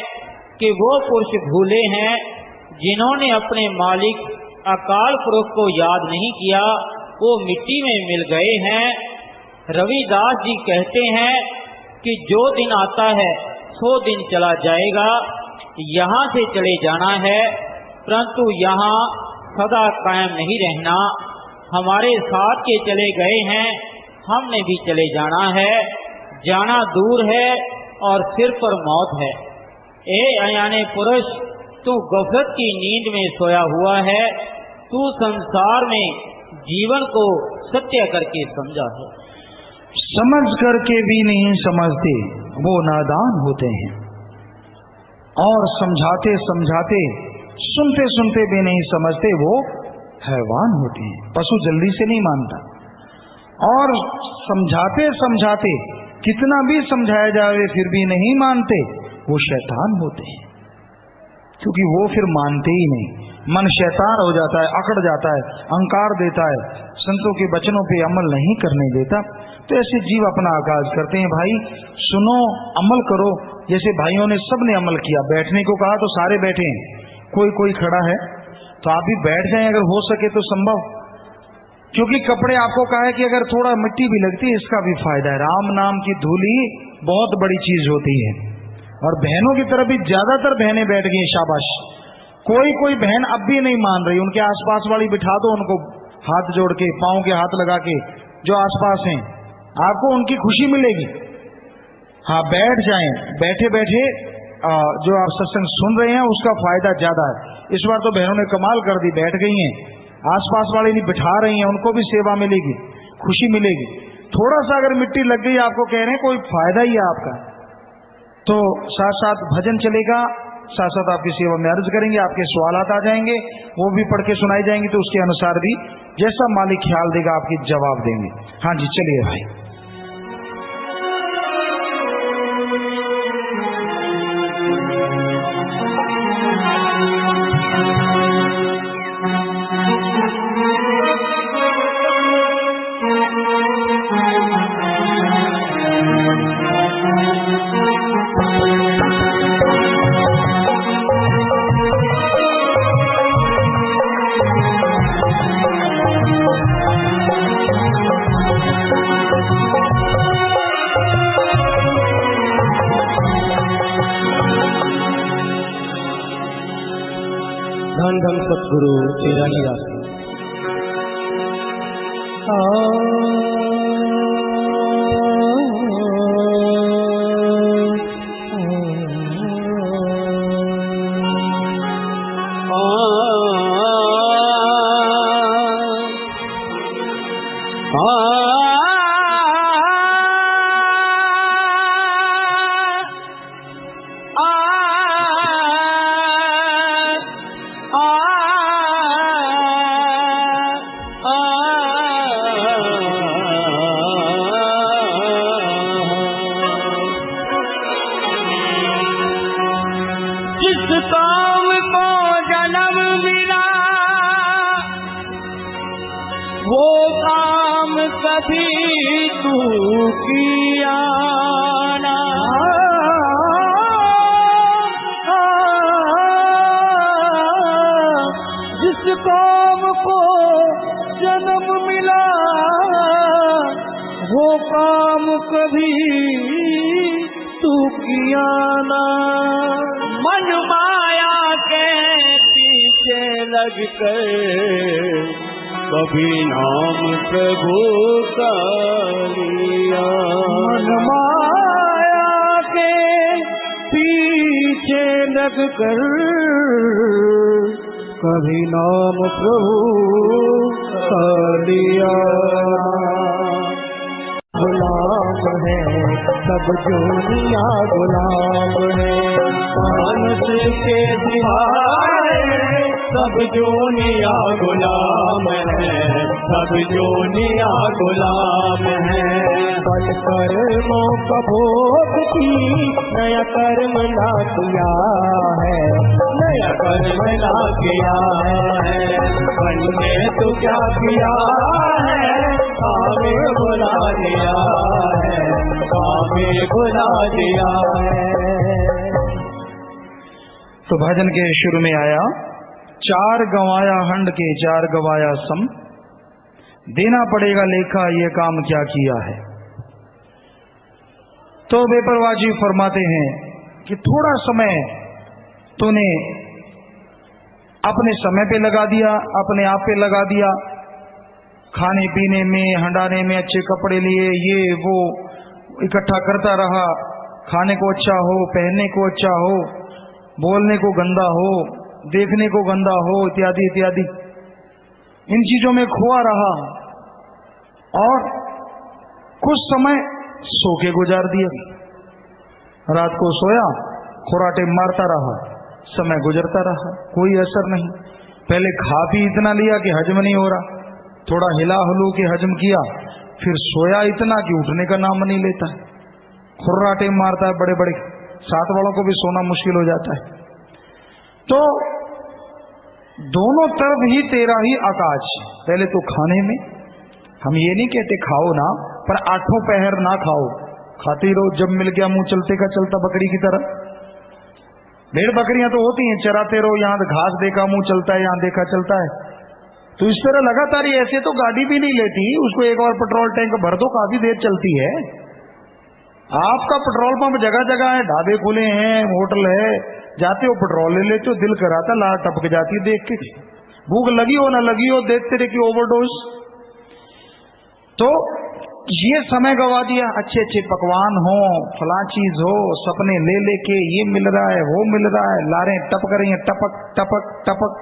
कि वो पुरुष भूले हैं जिन्होंने अपने मालिक अकाल पुरख को याद नहीं किया, वो मिट्टी में मिल गए हैं। रविदास जी कहते हैं कि जो दिन आता है सो दिन चला जाएगा, यहाँ से चले जाना है, परंतु यहाँ सदा कायम नहीं रहना। हमारे साथ के चले गए हैं, हमने भी चले जाना है, जाना दूर है और सिर पर मौत है। ए अयाने पुरुष, तू गफलत की नींद में सोया हुआ है, तू संसार में जीवन को सत्य करके समझा है। समझ करके भी नहीं समझते वो नादान होते हैं, और समझाते समझाते, सुनते सुनते भी नहीं समझते वो हैवान होते हैं। पशु जल्दी से नहीं मानता, और समझाते समझाते कितना भी समझाया जाए फिर भी नहीं मानते, वो शैतान होते हैं, क्योंकि वो फिर मानते ही नहीं। मन शैतान हो जाता है, अकड़ जाता है, अहंकार देता है, संतों के वचनों पे अमल नहीं करने देता। तो ऐसे जीव अपना आगाज करते हैं। भाई सुनो, अमल करो। जैसे भाइयों ने सबने अमल किया, बैठने को कहा तो सारे बैठे हैं, कोई कोई खड़ा है, तो आप भी बैठ जाएं अगर हो सके तो संभव। क्योंकि कपड़े आपको कहा है कि अगर थोड़ा मिट्टी भी लगती है इसका भी फायदा है। राम नाम की धूली बहुत बड़ी चीज होती है। और बहनों की तरफ भी ज्यादातर बहनें बैठ गई, शाबाश। कोई कोई बहन अब भी नहीं मान रही, उनके आसपास वाली बिठा दो, उनको हाथ जोड़ के, पांव के हाथ लगा के, जो आसपास हैं, आपको उनकी खुशी मिलेगी। हाँ, बैठ जाएं, बैठे बैठे जो आप सत्संग सुन रहे हैं उसका फायदा ज्यादा है। इस बार तो बहनों ने कमाल कर दी, बैठ गई हैं, आसपास वाले नहीं बिठा रही हैं, उनको भी सेवा मिलेगी, खुशी मिलेगी। थोड़ा सा अगर मिट्टी लग गई, आपको कह रहे हैं कोई फायदा ही है आपका। तो साथ साथ भजन चलेगा, साथ साथ आपकी सेवा में अर्ज करेंगे, आपके सवालात आ जाएंगे, वो भी पढ़ के सुनाई जाएंगे, तो उसके अनुसार भी जैसा मालिक ख्याल देगा आपकी जवाब देंगे। हाँ जी, चलिए भाई। धन धन सतगुरु तेरा ही रास्ता। वो काम कभी तू किया ना, जिस काम को जन्म मिला वो काम कभी तू किया ना। मन माया के पीछे लग कर कभी नाम प्रभु का लिया। मन माया के पीछे लग कर कभी नाम प्रभु का लिया। गुलाम है सब दुनिया गुलाम है, मानस के दिवारे सब दुनिया गुलाम है, सब दुनिया गुलाम है। बल कर्मों का भोग की नया कर्म ला किया है, नया कर्म ला किया है। बनने तो क्या किया है, हमें बुला दिया है, हमें बुला दिया है। तो भजन के शुरू में आया, चार गंवाया हंड के चार गवाया सम, देना पड़ेगा लेखा ये काम क्या किया है। तो बेपरवाह जी फरमाते हैं कि थोड़ा समय तूने अपने समय पे लगा दिया, अपने आप पे लगा दिया, खाने पीने में, हंडाने में, अच्छे कपड़े लिए, ये वो इकट्ठा करता रहा। खाने को अच्छा हो, पहनने को अच्छा हो, बोलने को गंदा हो, देखने को गंदा हो, इत्यादि इत्यादि, इन चीजों में खोआ रहा और कुछ समय सो के गुजार दिया। रात को सोया, खुराटे मारता रहा, समय गुजरता रहा, कोई असर नहीं। पहले खा पी इतना लिया कि हजम नहीं हो रहा, थोड़ा हिला हुलू के हजम किया, फिर सोया इतना कि उठने का नाम नहीं लेता, खुर्राटे मारता है बड़े बड़े, साथ वालों को भी सोना मुश्किल हो जाता है। तो दोनों तरफ ही तेरा ही आकाश। पहले तो खाने में, हम ये नहीं कहते खाओ ना, पर आठों पहर ना खाओ, खाते रहो, जब मिल गया मुंह चलते का चलता बकरी की तरह। भेड़ बकरियां तो होती हैं, चराते रहो, यहाँ घास देखा मुंह चलता है, यहाँ देखा चलता है। तो इस तरह लगातार ही ऐसे तो गाड़ी भी नहीं लेती, उसको एक बार पेट्रोल टैंक भर दो, काफी देर चलती है। आपका पेट्रोल पंप जगह जगह है, ढाबे खुले हैं, होटल है, जाते हो पेट्रोल ले लेते हो, दिल कराता लार टपक जाती है देख के। भूख लगी हो ना लगी हो, देखते रहे कि ओवरडोज। तो ये समय गवा दिया, अच्छे अच्छे पकवान हो, फला चीज हो, सपने ले लेके ये मिल रहा है, वो मिल रहा है, लारें टपक रही हैं, टपक टपक टपक।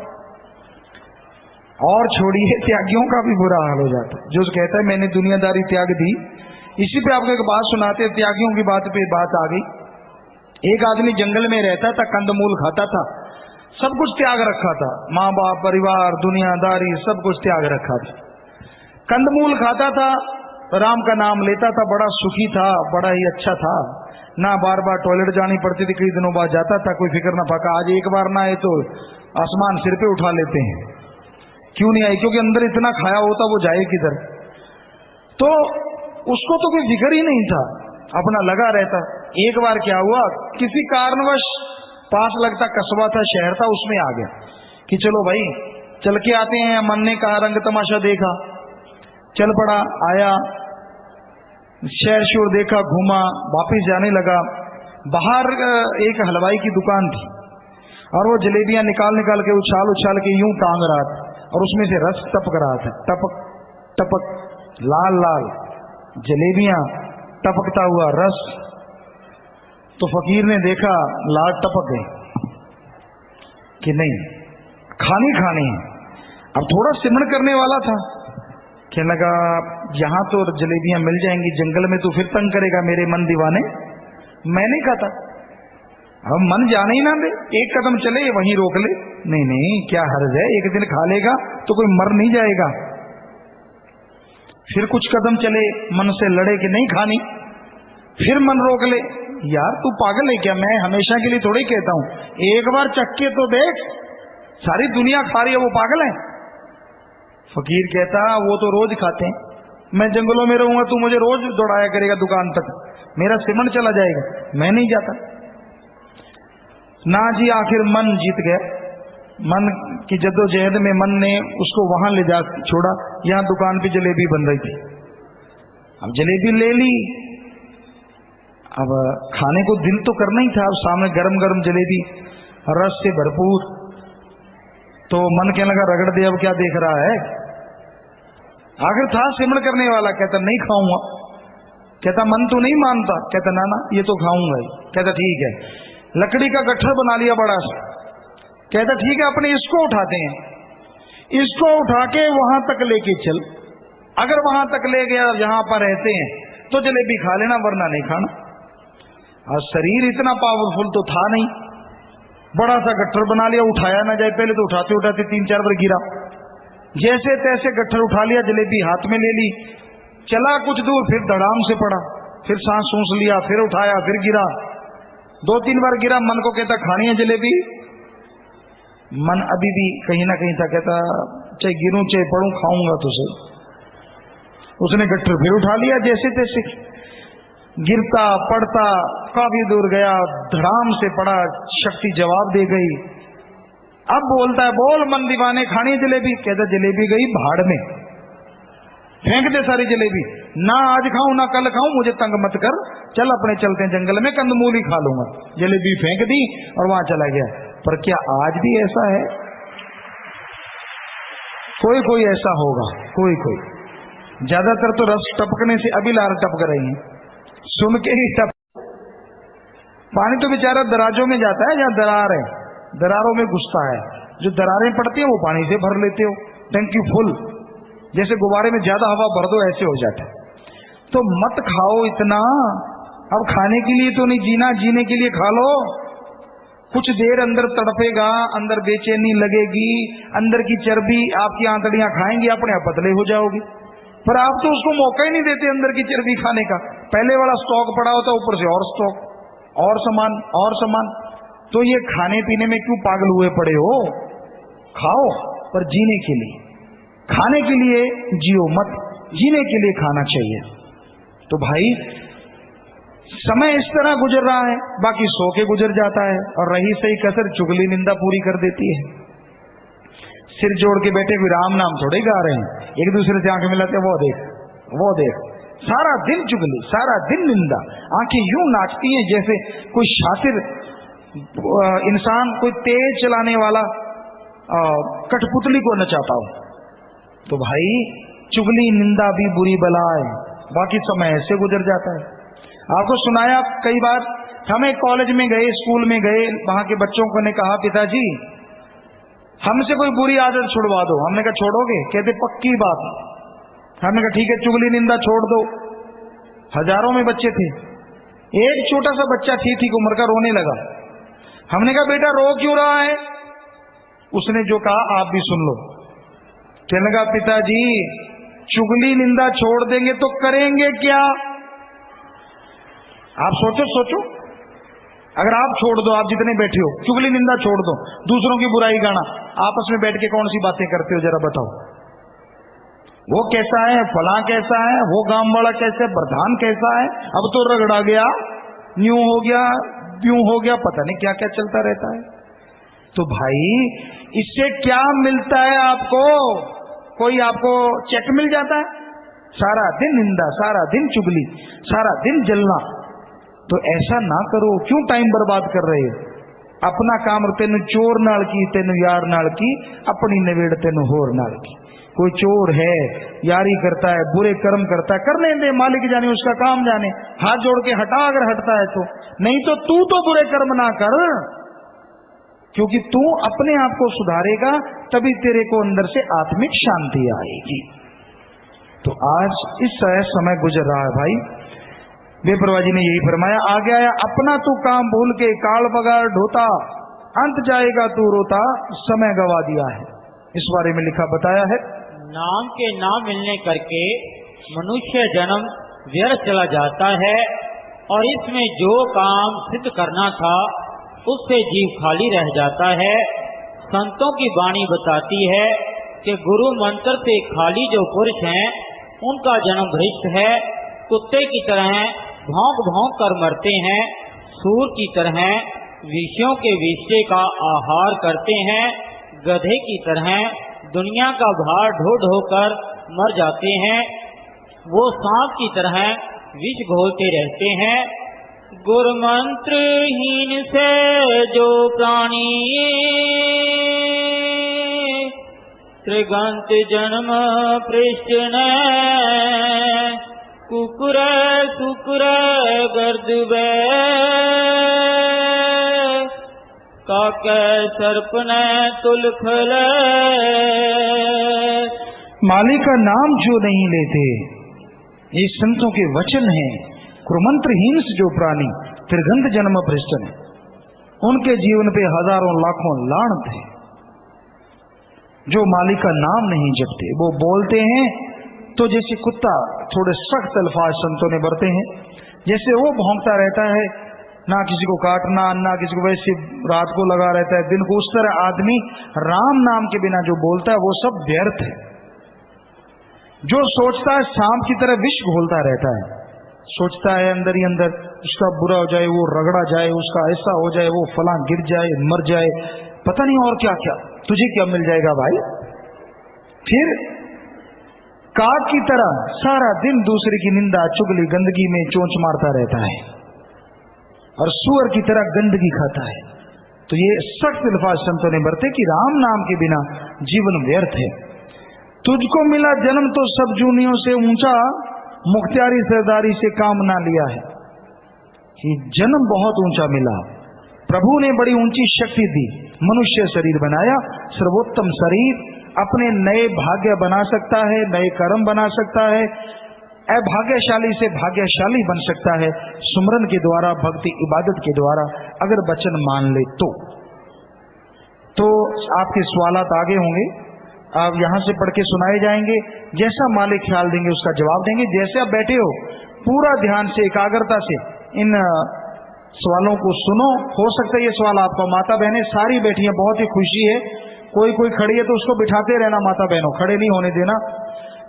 और छोड़िए, त्यागियों का भी बुरा हाल हो जाता है। जो कहता है मैंने दुनियादारी त्याग दी। इसी पे आपको एक बात सुनाते, त्यागियों की बात पे बात आ गई। एक आदमी जंगल में रहता था, कंदमूल खाता था, सब कुछ त्याग रखा था, माँ बाप, परिवार, दुनियादारी, सब कुछ त्याग रखा था। कंदमूल खाता था, राम का नाम लेता था, बड़ा सुखी था, बड़ा ही अच्छा था, ना बार बार टॉयलेट जानी पड़ती थी, कई दिनों बाद जाता था, कोई फिक्र ना फाका। आज एक बार ना आए तो आसमान सिर पे उठा लेते हैं, क्यों नहीं आई, क्योंकि अंदर इतना खाया होता, वो जाए किधर। तो उसको तो कोई फिक्र ही नहीं था, अपना लगा रहता। एक बार क्या हुआ, किसी कारणवश पास लगता कस्बा था, शहर था, उसमें आ गया कि चलो भाई चल के आते हैं। मन ने कहा, रंग तमाशा देखा, चल पड़ा, आया, शहर शोर देखा, घूमा, वापिस जाने लगा। बाहर एक हलवाई की दुकान थी, और वो जलेबियां निकाल निकाल के उछाल उछाल के यूं टांग रहा था, और उसमें से रस टपक रहा था, टपक टपक, लाल लाल जलेबियां, टपकता हुआ रस। तो फकीर ने देखा लाल टपक गई कि नहीं, खानी खानी है। अब थोड़ा सिमरण करने वाला था, कहने लगा यहां तो जलेबियां मिल जाएंगी, जंगल में तो फिर तंग करेगा मेरे मन दीवाने, मैं नहीं खाता। अब मन जाने ही ना दे, एक कदम चले वहीं रोक ले। नहीं नहीं, क्या हर्ज है, एक दिन खा लेगा तो कोई मर नहीं जाएगा। फिर कुछ कदम चले, मन से लड़े कि नहीं खानी, फिर मन रोक ले। यार तू पागल है क्या, मैं हमेशा के लिए थोड़ी कहता हूं, एक बार चख के तो देख, सारी दुनिया खा रही है, वो पागल है। फकीर कहता वो तो रोज खाते हैं, मैं जंगलों में रहूंगा तू मुझे रोज दौड़ाया करेगा दुकान तक, मेरा सिमन चला जाएगा, मैं नहीं जाता। ना जी, आखिर मन जीत गया। मन की जद्दोजहद में मन ने उसको वहां ले जा छोड़ा, यहां दुकान पे जलेबी बन रही थी। अब जलेबी ले ली, अब खाने को दिल तो करना ही था। अब सामने गरम गरम जलेबी रस से भरपूर, तो मन कहने लगा रगड़ दे, अब क्या देख रहा है। आखिर था सिमरण करने वाला, कहता नहीं खाऊंगा। कहता मन तो नहीं मानता, कहता ना ना ये तो खाऊंगा ही। कहता ठीक है, लकड़ी का गट्ठर बना लिया बड़ा सा। कहता ठीक है, अपने इसको उठाते हैं, इसको उठा के वहां तक लेके चल, अगर वहां तक ले गया जहां पर रहते हैं तो जलेबी खा लेना, वरना नहीं खाना। और शरीर इतना पावरफुल तो था नहीं, बड़ा सा गट्ठर बना लिया, उठाया ना जाए। पहले तो उठाते उठाते 3-4 बार गिरा, जैसे तैसे गट्ठर उठा लिया, जलेबी हाथ में ले ली, चला कुछ दूर, फिर धड़ाम से पड़ा, फिर सांस सूंस लिया, फिर उठाया, फिर गिरा, 2-3 बार गिरा। मन को कहता खानी है जलेबी, मन अभी भी कहीं ना कहीं था, कहता चाहे गिरूं चाहे पड़ूं खाऊंगा तो सही। उसने गट्ठर फिर उठा लिया, जैसे तैसे गिरता पड़ता काफी दूर गया, धड़ाम से पड़ा, शक्ति जवाब दे गई। अब बोलता है बोल मन दीवाने, खानी है जलेबी। कहता जलेबी गई भाड़ में, फेंक दे सारी जलेबी, ना आज खाऊं ना कल खाऊं, मुझे तंग मत कर, चल अपने चलते हैं जंगल में, कंदमूल ही खा लूंगा। जलेबी फेंक दी और वहां चला गया। पर क्या आज भी ऐसा है? कोई कोई ऐसा होगा, कोई कोई, ज्यादातर तो रस टपकने से अभी लार टपक रही है, सुन के ही टप। पानी तो बेचारा दराजों में जाता है, जहां दरार है, दरारों में घुसता है, जो दरारें पड़ती है वो पानी से भर लेते हो, टंकी फुल, जैसे गुब्बारे में ज्यादा हवा भर दो ऐसे हो जाता है। तो मत खाओ इतना, अब खाने के लिए तो नहीं जीना, जीने के लिए खा लो। कुछ देर अंदर तड़पेगा, अंदर बेचैनी लगेगी, अंदर की चर्बी आपकी आंतड़ियां खाएंगी, अपने आप पतले हो जाओगे। पर आप तो उसको मौका ही नहीं देते अंदर की चर्बी खाने का, पहले वाला स्टॉक पड़ा होता, ऊपर से और स्टॉक, और सामान और सामान। तो ये खाने पीने में क्यों पागल हुए पड़े हो? खाओ, पर जीने के लिए, खाने के लिए जियो मत, जीने के लिए खाना चाहिए। तो भाई समय इस तरह गुजर रहा है, बाकी सो के गुजर जाता है, और रही सही कसर चुगली निंदा पूरी कर देती है। सिर जोड़ के बैठे हुए राम नाम थोड़े गा रहे हैं, एक दूसरे से आंखें मिलाते, वो देख वो देख, सारा दिन चुगली, सारा दिन निंदा, आंखें यूं नाचती हैं जैसे कोई शातिर इंसान कोई तेज चलाने वाला कठपुतली को नचाता हो। तो भाई चुगली निंदा भी बुरी बला है, बाकी समय ऐसे गुजर जाता है। आपको सुनाया कई बार, हमें कॉलेज में गए, स्कूल में गए, वहां के बच्चों को ने कहा पिताजी हमसे कोई बुरी आदत छुड़वा दो। हमने कहा छोड़ोगे? कहते पक्की बात। हमने कहा ठीक है, चुगली निंदा छोड़ दो। हजारों में बच्चे थे, एक छोटा सा बच्चा ठीक उम्र का रोने लगा। हमने कहा बेटा रो क्यों रहा है? उसने जो कहा आप भी सुन लो। कहने लगा पिताजी चुगली निंदा छोड़ देंगे तो करेंगे क्या? आप सोचो, अगर आप छोड़ दो, आप जितने बैठे हो, चुगली निंदा छोड़ दो, दूसरों की बुराई गाना, आपस में बैठ के कौन सी बातें करते हो जरा बताओ। वो कैसा है, फला कैसा है, वो गांव वाला कैसा है, प्रधान कैसा है, अब तो रगड़ा गया, न्यू हो गया, त्यों हो गया, पता नहीं क्या क्या चलता रहता है। तो भाई इससे क्या मिलता है आपको? कोई आपको चेक मिल जाता है? सारा दिन निंदा, सारा दिन चुगली, सारा दिन जलना। तो ऐसा ना करो, क्यों टाइम बर्बाद कर रहे हो? अपना काम तेन चोर नाल की, तेन यार नाल की, अपनी नवेड़ तेन होर नाल की। कोई चोर है, यारी करता है, बुरे कर्म करता है, करने दे, मालिक जाने, उसका काम जाने, हाथ जोड़ के हटा अगर हटता है तो। नहीं तो तू तो बुरे कर्म ना कर, क्योंकि तू अपने आप को सुधारेगा तभी तेरे को अंदर से आत्मिक शांति आएगी। तो आज इस समय गुजर रहा है भाई, बेपरवाह जी ने यही फरमाया, आगे आया अपना तू काम भूल के काल बगाड़ ढोता, अंत जाएगा तू रोता, समय गवा दिया है। इस बारे में लिखा बताया है, नाम के ना मिलने करके मनुष्य जन्म व्यर्थ चला जाता है और इसमें जो काम सिद्ध करना था उससे जीव खाली रह जाता है। संतों की वाणी बताती है कि गुरु मंत्र से खाली जो पुरुष हैं उनका जन्म भ्रष्ट है। कुत्ते की तरह भौंक भौंक कर मरते हैं, सूर की तरह विषयों के विषय का आहार करते हैं, गधे की तरह दुनिया का भार ढो ढो कर मर जाते हैं, वो सांप की तरह विष घोलते रहते हैं। गुरु मंत्रहीन से जो प्राणी त्रिगंत जन्म पृष्ठ ने, कुकुर सुकुर गर्द बे काके सर्पने तुलखले। मालिक का नाम जो नहीं लेते, ये संतों के वचन हैं। कुमंत्रहीन से जो प्राणी त्रिगंध जन्म भ्रष्ट है, उनके जीवन पे हजारों लाखों लानत है। जो मालिक का नाम नहीं जपते, वो बोलते हैं तो जैसे कुत्ता, थोड़े सख्त अल्फाज संतों ने बरते हैं, जैसे वो भौंकता रहता है, ना किसी को काटना, ना किसी को, वैसे रात को लगा रहता है, दिन को। उस तरह आदमी राम नाम के बिना जो बोलता है वो सब व्यर्थ है। जो सोचता है सांप की तरह विष घोलता रहता है, सोचता है अंदर ही अंदर उसका बुरा हो जाए, वो रगड़ा जाए, उसका ऐसा हो जाए, वो फलां गिर जाए, मर जाए, पता नहीं और क्या क्या, तुझे क्या मिल जाएगा भाई। फिर काग की तरह सारा दिन दूसरे की निंदा चुगली गंदगी में चोंच मारता रहता है और सूअर की तरह गंदगी खाता है। तो ये सख्त अल्फाज संतों ने बरते कि राम नाम के बिना जीवन व्यर्थ है। तुझको मिला जन्म तो सब जूनियों से ऊंचा, मुख्तियारी सरदारी से काम ना लिया है। कि जन्म बहुत ऊंचा मिला, प्रभु ने बड़ी ऊंची शक्ति दी, मनुष्य शरीर बनाया, सर्वोत्तम शरीर, अपने नए भाग्य बना सकता है, नए कर्म बना सकता है, अभाग्यशाली से भाग्यशाली बन सकता है सुमरन के द्वारा, भक्ति इबादत के द्वारा, अगर वचन मान ले तो आपके सवालात आगे होंगे, आप यहां से पढ़ के सुनाए जाएंगे, जैसा मालिक ख्याल देंगे उसका जवाब देंगे। जैसे आप बैठे हो पूरा ध्यान से एकाग्रता से इन सवालों को सुनो। हो सकता है ये सवाल आपका, माता बहनें सारी बैठी हैं, बहुत ही खुशी है, कोई खड़ी है तो उसको बिठाते रहना माता बहनों, खड़े नहीं होने देना,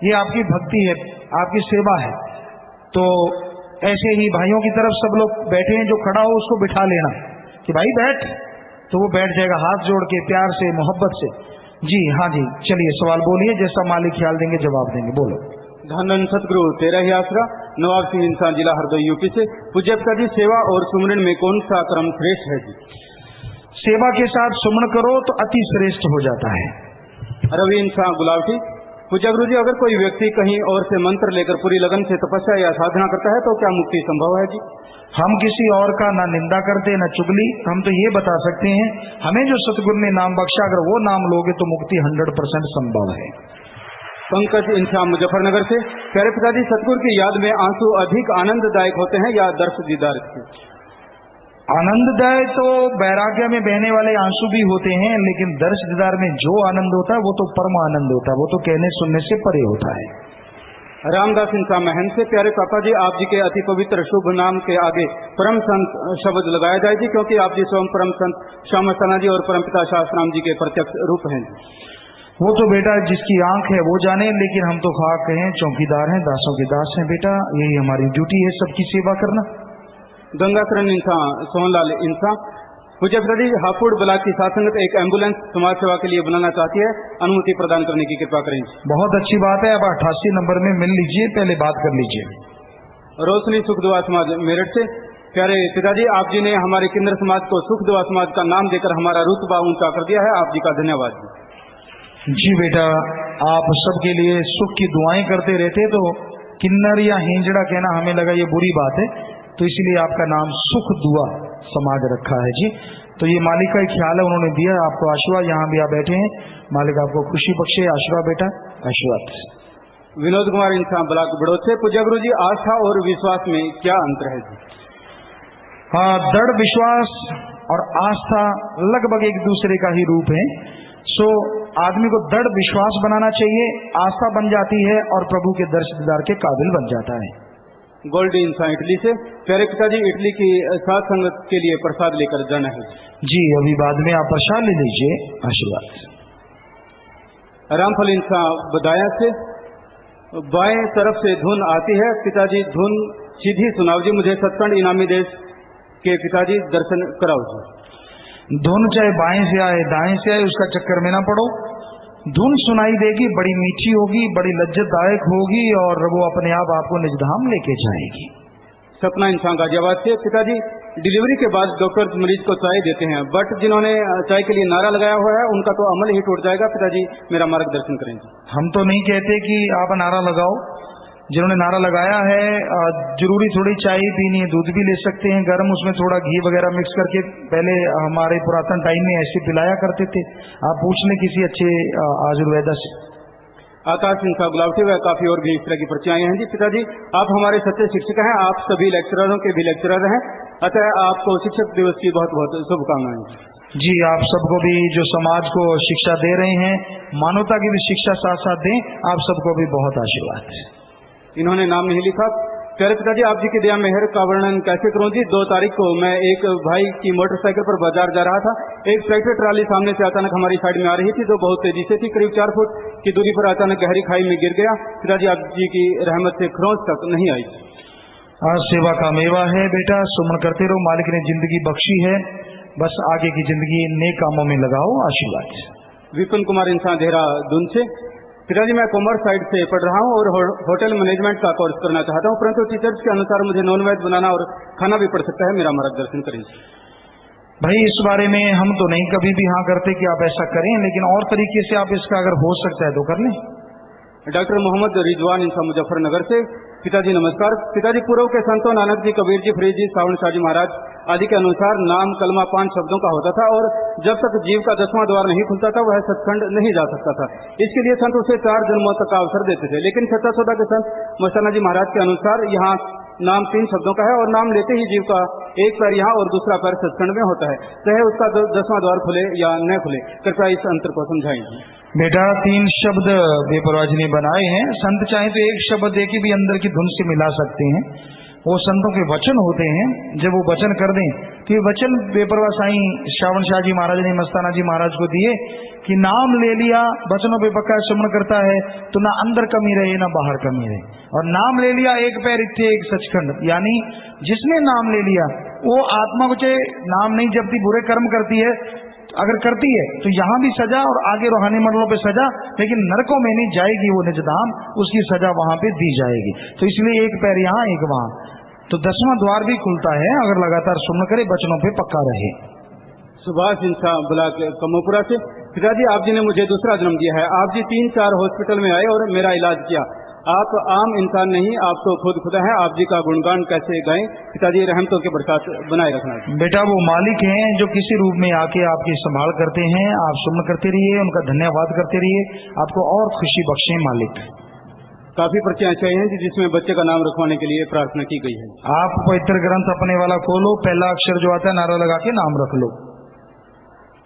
ये आपकी भक्ति है, आपकी सेवा है। तो ऐसे ही भाइयों की तरफ सब लोग बैठे हैं, जो खड़ा हो उसको बिठा लेना कि भाई बैठ, तो वो बैठ जाएगा, हाथ जोड़ के प्यार से मोहब्बत से। जी हाँ जी, चलिए सवाल बोलिए, जैसा मालिक ख्याल देंगे जवाब देंगे, बोलो। धन सतगुरु तेरा ही आसरा, नवाब सिंह इंसान, जिला हरदोई, यूपी से। पूज्य पिता जी, सेवा और सुमरन में कौन सा क्रम श्रेष्ठ है जी? सेवा के साथ सुमन करो तो अति श्रेष्ठ हो जाता है। रवि इंसान गुलावटी। पूज्य गुरु जी, अगर कोई व्यक्ति कहीं और से मंत्र लेकर पूरी लगन से तपस्या या साधना करता है तो क्या मुक्ति संभव है जी? हम किसी और का ना निंदा करते ना चुगली, हम तो ये बता सकते हैं हमें जो सतगुरु ने नाम बख्शा, अगर वो नाम लोगे तो मुक्ति 100% संभव है। पंकज इंसान मुजफ्फरनगर से। प्यारे पिताजी, सतगुरु की याद में आंसू अधिक आनंददायक होते हैं या दर्श दीदार के? आनंददायक तो वैराग्य में बहने वाले आंसू भी होते हैं, लेकिन दर्श दीदार में जो आनंद होता है वो तो परम आनंद होता है, वो तो कहने सुनने से परे होता है। रामदास इंसान महन से। प्यारे पापा जी, आप जी के अति पवित्र शुभ नाम के आगे परम संत शब्द लगाया जाए जी, क्योंकि आप जी स्वयं परम संत श्याम सना जी और परमपिता शास्त्राम जी के प्रत्यक्ष रूप हैं। वो तो बेटा जिसकी आंख है वो जाने, लेकिन हम तो खाक हैं, चौकीदार हैं, दासों के दास हैं बेटा, यही हमारी ड्यूटी है सबकी सेवा करना। गंगाशरण इंसान सोहनलाल इंसान। पूज्य पिताजी, हापुड़ ब्लॉक की साथ संगत एक एम्बुलेंस समाज सेवा के लिए बनाना चाहती है, अनुमति प्रदान करने की कृपा करें। बहुत अच्छी बात है, अब 88 नंबर में मिल लीजिए, पहले बात कर लीजिए। रोशनी सुख दुआ समाज मेरठ से। प्यारे पिताजी, आप जी ने हमारे किन्नर समाज को सुख दुआ समाज का नाम देकर हमारा रुतबा ऊंचा कर दिया है। आप जी का धन्यवाद। जी बेटा, आप सबके लिए सुख की दुआएं करते रहते, तो किन्नर या हिंजड़ा कहना हमें लगा ये बुरी बात है, तो इसीलिए आपका नाम सुख दुआ समाज रखा है जी। तो ये मालिक का ख्याल है, उन्होंने दिया आपको आशीर्वाद। यहाँ भी आप बैठे हैं, मालिक आपको खुशी बख्शे। आशीर्वाद बेटा, आशीर्वाद। विनोद कुमार इंसान ब्लॉक बड़ौत से। पूज्य गुरु जी, आस्था और विश्वास में क्या अंतर है जी? हाँ, दृढ़ विश्वास और आस्था लगभग एक दूसरे का ही रूप है। सो आदमी को दृढ़ विश्वास बनाना चाहिए, आस्था बन जाती है और प्रभु के दर्श दीदार के काबिल बन जाता है। गोल्ड इंसान इटली से। प्यारे पिताजी, इटली की सात संगत के लिए प्रसाद लेकर जाना है जी। अभी बाद में आप प्रसाद ले लीजिए। आशीर्वाद। रामफल इंसान बदाया से। बाएं तरफ से धुन आती है पिताजी, धुन सीधी सुनाओ जी। मुझे सतखंड इनामी देश के पिताजी दर्शन कराओ जी। धुन चाहे बाएं से आए दाएं से आए, उसका चक्कर में ना पड़ो। धुन सुनाई देगी, बड़ी मीठी होगी, बड़ी लज्जतदायक होगी और वो अपने आप आपको निजधाम लेके जाएगी। सपना इंसान गाजियाबाद से। पिताजी, डिलीवरी के बाद डॉक्टर मरीज को चाय देते हैं, बट जिन्होंने चाय के लिए नारा लगाया हुआ है उनका तो अमल ही टूट जाएगा। पिताजी, मेरा मार्गदर्शन करें। हम तो नहीं कहते कि आप नारा लगाओ। जिन्होंने नारा लगाया है, जरूरी थोड़ी चाय पीनी है, दूध भी ले सकते हैं गर्म, उसमें थोड़ा घी वगैरह मिक्स करके पहले हमारे पुरातन टाइम में ऐसे पिलाया करते थे। आप पूछ लें किसी अच्छे आयुर्वेदा से। आकाश इंसान गुलावटी व काफी और भी इस तरह की पर्चियां हैं जी। पिताजी, आप हमारे सच्चे शिक्षक हैं, आप सभी लेक्चररों के भी लेक्चरर हैं, अतः आपको शिक्षक दिवस की बहुत बहुत शुभकामनाएं जी। आप सबको भी जो समाज को शिक्षा दे रहे हैं, मानवता की भी शिक्षा साथ साथ दें। आप सबको भी बहुत आशीर्वाद। इन्होंने नाम नहीं लिखा। प्यारे पिताजी, आप जी की दया मेहर का वर्णन कैसे करूं जी। 2 तारीख को मैं एक भाई की मोटरसाइकिल पर बाजार जा रहा था। एक ट्रैक्टर ट्राली सामने से अचानक हमारी साइड में आ रही थी, जो बहुत तेजी से थी। करीब 4 फुट की दूरी पर अचानक गहरी खाई में गिर गया। पिताजी, आप जी की रहमत से खरोंच तक नहीं आई। आज सेवा का मेवा है बेटा, सुमन करते रहो। मालिक ने जिंदगी बख्शी है, बस आगे की जिंदगी नेक कामों में लगाओ। आशीर्वाद। विपिन कुमार इंसान देहरा दून से। पिताजी, मैं कॉमर्स साइड से पढ़ रहा हूं और होटल मैनेजमेंट का कोर्स करना चाहता हूं, परंतु टीचर्स के अनुसार मुझे नॉन वेज बनाना और खाना भी पड़ सकता है। मेरा मार्गदर्शन करें भाई। इस बारे में हम तो नहीं कभी भी हाँ करते कि आप ऐसा करें, लेकिन और तरीके से आप इसका अगर हो सकता है तो कर लें। डॉक्टर मोहम्मद रिजवान इंसान मुजफ्फरनगर से। पिताजी नमस्कार। पिताजी, पूर्व के संतों नानक जी, कबीर जी, फरीद जी, सावन शाह जी महाराज आदि के अनुसार नाम कलमा 5 शब्दों का होता था और जब तक जीव का 10वां द्वार नहीं खुलता था वह सचखंड नहीं जा सकता था। इसके लिए संत उसे 4 जन्मों तक का अवसर देते थे, लेकिन सच्चा सौदा के संत मस्ताना जी महाराज के अनुसार यहाँ नाम 3 शब्दों का है और नाम लेते ही जीव का एक पैर यहाँ और दूसरा पैर सचखंड में होता है, चाहे उसका 10वां द्वार खुले या न खुले। कृपया इस अंतर को समझाएंगे। बेटा, 3 शब्द बेपरवाह जी ने बनाए हैं। संत चाहे तो एक शब्द दे के भी अंदर की धुन से मिला सकते हैं। वो संतों के वचन होते हैं, जब वो वचन कर दें तो ये वचन बेपरवाह साईं श्रावण शाह जी महाराज ने मस्ताना जी महाराज को दिए कि नाम ले लिया, वचनों पे पक्का श्रवण करता है तो ना अंदर कमी रहे ना बाहर कमी रहे। और नाम ले लिया, एक पैर इत्थे एक सचखंड, यानी जिसने नाम ले लिया वो आत्मा को चाहे नाम नहीं जपती, बुरे कर्म करती है, अगर करती है तो यहाँ भी सजा और आगे रूहानी मंडलों पे सजा, लेकिन नरकों में नहीं जाएगी वो निजधाम, उसकी सजा वहां पे दी जाएगी। तो इसलिए एक पैर यहाँ एक वहां, तो 10वां द्वार भी खुलता है अगर लगातार सुन करे, बचनों पे पक्का रहे। सुभाष इंसान ब्लॉक कमोपुरा से। पिताजी, आप जी ने मुझे दूसरा जन्म दिया है। आप जी 3-4 हॉस्पिटल में आए और मेरा इलाज किया। आप आम इंसान नहीं, आप तो खुद खुदा है। आप जी का गुणगान कैसे गाएं? पिताजी, रहमतों के बरसात बनाए रखना। बेटा, वो मालिक हैं जो किसी रूप में आके आपकी संभाल करते हैं। आप सुमन करते रहिए, उनका धन्यवाद करते रहिए, आपको और खुशी बख्शे मालिक। काफी पर्चियां चाहिए हैं जिसमें बच्चे का नाम रखवाने के लिए प्रार्थना की गई है। आप पवित्र ग्रंथ अपने वाला खोलो, पहला अक्षर जो आता है नारा लगा के नाम रख लो।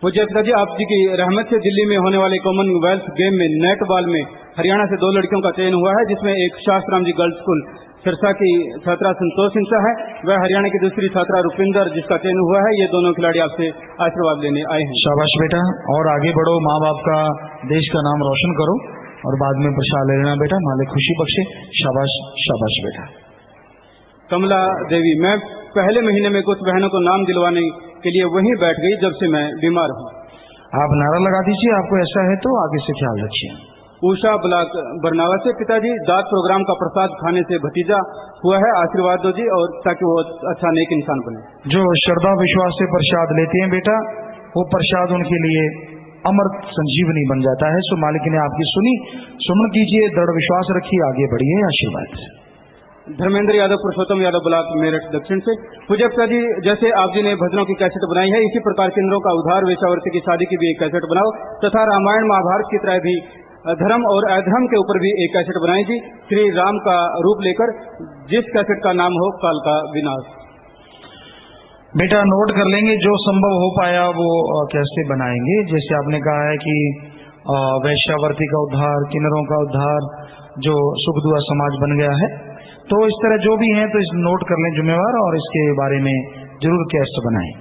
पूज्य पिताजी, आप जी की रहमत से दिल्ली में होने वाले कॉमनवेल्थ गेम में नेट बॉल में हरियाणा से 2 लड़कियों का चयन हुआ है, जिसमें एक शास्त्राम जी गर्ल्स स्कूल सिरसा की छात्रा संतोष इंसा है, वह हरियाणा की दूसरी छात्रा रुपिंदर जिसका चयन हुआ है। ये दोनों खिलाड़ी आपसे आशीर्वाद लेने आए हैं। शाबाश बेटा, और आगे बढ़ो, माँ बाप का, देश का नाम रोशन करो और बाद में प्रसाद ले लेना बेटा, मालिक खुशी बख्शे। शाबाश शाबाश बेटा। कमला देवी, मैं पहले महीने में कुछ बहनों को नाम दिलवाने के लिए वहीं बैठ गई जब से मैं बीमार हूँ। आप नारा लगा दीजिए, आपको ऐसा है तो आगे से ख्याल रखिए। उषा ब्लॉक बरनावा से। पिताजी, दाद प्रोग्राम का प्रसाद खाने से भतीजा हुआ है, आशीर्वाद दो जी, और ताकि वो अच्छा नेक इंसान बने। जो श्रद्धा विश्वास से प्रसाद लेते हैं बेटा, वो प्रसाद उनके लिए अमृत संजीवनी बन जाता है। सो मालिक ने आपकी सुनी, सुमन कीजिए, दृढ़ विश्वास रखिए, आगे बढ़िए, आशीर्वाद। धर्मेंद्र यादव, पुरुषोत्तम यादव ब्लॉक मेरठ दक्षिण से। पूज्य पिताजी, जैसे आप जी ने भजनों की कैसेट बनाई है, इसी प्रकार केंद्रों का उद्धार, वेश्यावृत्ति की शादी की भी एक कैसेट बनाओ, तथा रामायण महाभारत की तरह भी धर्म और अधर्म के ऊपर भी एक कैसेट बनाई जी, श्री राम का रूप लेकर, जिस कैसेट का नाम हो काल का विनाश। बेटा नोट कर लेंगे, जो संभव हो पाया वो कैसे बनाएंगे। जैसे आपने कहा है कि वैश्यावृत्ति का उद्धार, किन्नरों का उद्धार, जो सुख दुआ समाज बन गया है, तो इस तरह जो भी हैं तो इस नोट कर लें जिम्मेवार, और इसके बारे में जरूर कैसेट बनाएं।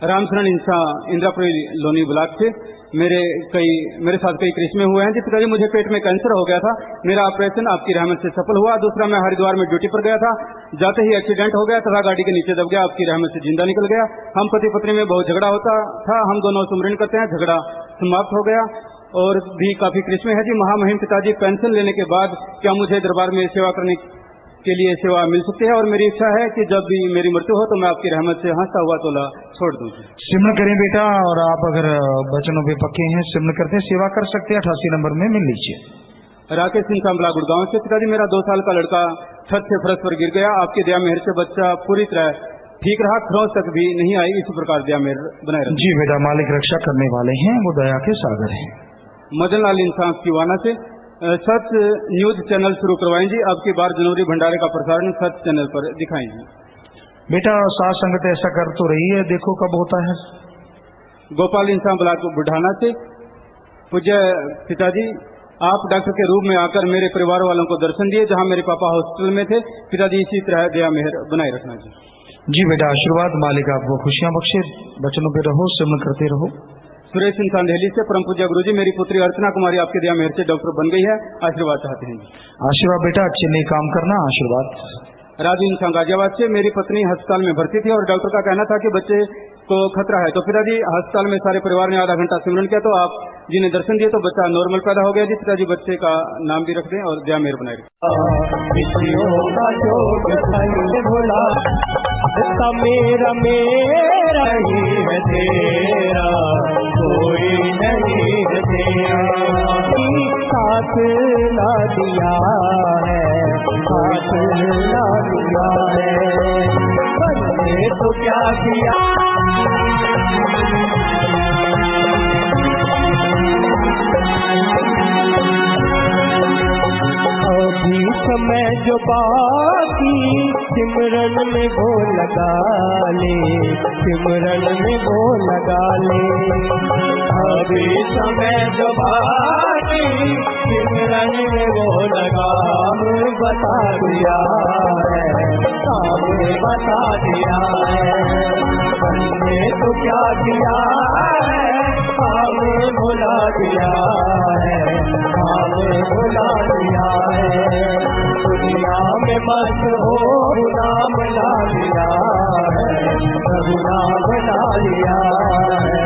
रामचरण इंसा, इंद्रापुरी लोनी ब्लॉक से। मेरे साथ कई क्रिश्मे हुए हैं जी। पिताजी, मुझे पेट में कैंसर हो गया था, मेरा ऑपरेशन आपकी रहमत से सफल हुआ। दूसरा, मैं हरिद्वार में ड्यूटी पर गया था, जाते ही एक्सीडेंट हो गया तथा गाड़ी के नीचे दब गया, आपकी रहमत से जिंदा निकल गया। हम पति पत्नी में बहुत झगड़ा होता था, हम दोनों सुमरन करते हैं, झगड़ा समाप्त हो गया। और भी काफी क्रिश्मे है जी। महामहिम पिताजी, पेंशन लेने के बाद क्या मुझे दरबार में सेवा करने के लिए सेवा मिल सकती है? और मेरी इच्छा है कि जब भी मेरी मृत्यु हो तो मैं आपकी रहमत से हंसता हुआ तोला छोड़ दूं। सिमरन करें बेटा, और आप अगर वचनों पे पक्के हैं, सिमरन करते हैं, सेवा कर सकते हैं, 88 नंबर में मिल लीजिए। राकेश सिंह सांबला गुड़गांव से। पिताजी, मेरा 2 साल का लड़का छत से फर्श पर गिर गया, आपकी दया मेहर से बच्चा पूरी तरह ठीक रहा, खरोंच तक भी नहीं आई, इसी प्रकार दया मेहर बनाए रखें। जी बेटा, मालिक रक्षा करने वाले हैं, वो दया के सागर हैं। मदन लाल इंसान किवाना से। सच न्यूज चैनल शुरू करवाएं जी, अब की बार जनवरी भंडारे का प्रसारण सच चैनल पर दिखाएंगे। बेटा साथ संगत ऐसा कर तो रही है, देखो कब होता है। गोपाल इंसान ब्लॉक बुढ़ाना से। पूज्य पिताजी, आप डॉक्टर के रूप में आकर मेरे परिवार वालों को दर्शन दिए, जहां मेरे पापा हॉस्पिटल में थे। पिताजी, इसी तरह दया मेहर बनाए रखना जी। जी बेटा, आशीर्वाद, मालिक आपको खुशियां बख्शे, वचनों पे रहो, सिमरन करते रहो। सुरेश इंसान दिल्ली से। परम पूज्य गुरुजी, मेरी पुत्री अर्चना कुमारी आपके दया मेहर से डॉक्टर बन गई है, आशीर्वाद चाहते हैं। आशीर्वाद बेटा, अच्छे नए काम करना, आशीर्वाद। राजू इंसान गाजियाबाद से। मेरी पत्नी अस्पताल में भर्ती थी और डॉक्टर का कहना था कि बच्चे को खतरा है, तो पिताजी अस्पताल में सारे परिवार ने आधा घंटा सिमरन किया, तो आप जी ने दर्शन दिए तो बच्चा नॉर्मल पैदा हो गया जी। पिताजी, बच्चे का नाम भी रख दें और दया मेहर बनाए। मेरा मेरा ही है तेरा, कोई नहीं है तेरा। साथ ला दिया है, साथ ला दिया है, बच्चे तो क्या किया। अभी समय जो बाकी सिमरन में वो लगा ले, सिमरन में वो लगा ले। अभी समय जो बाकी सिमरन में वो लगा, बता दिया है, सामने बता दिया है, हमने तो क्या किया है, हमें भुला दिया है, हमें भुला दिया है। दुनिया में मत हो, नाम ला लिया है, प्रभु नाम ला लिया है,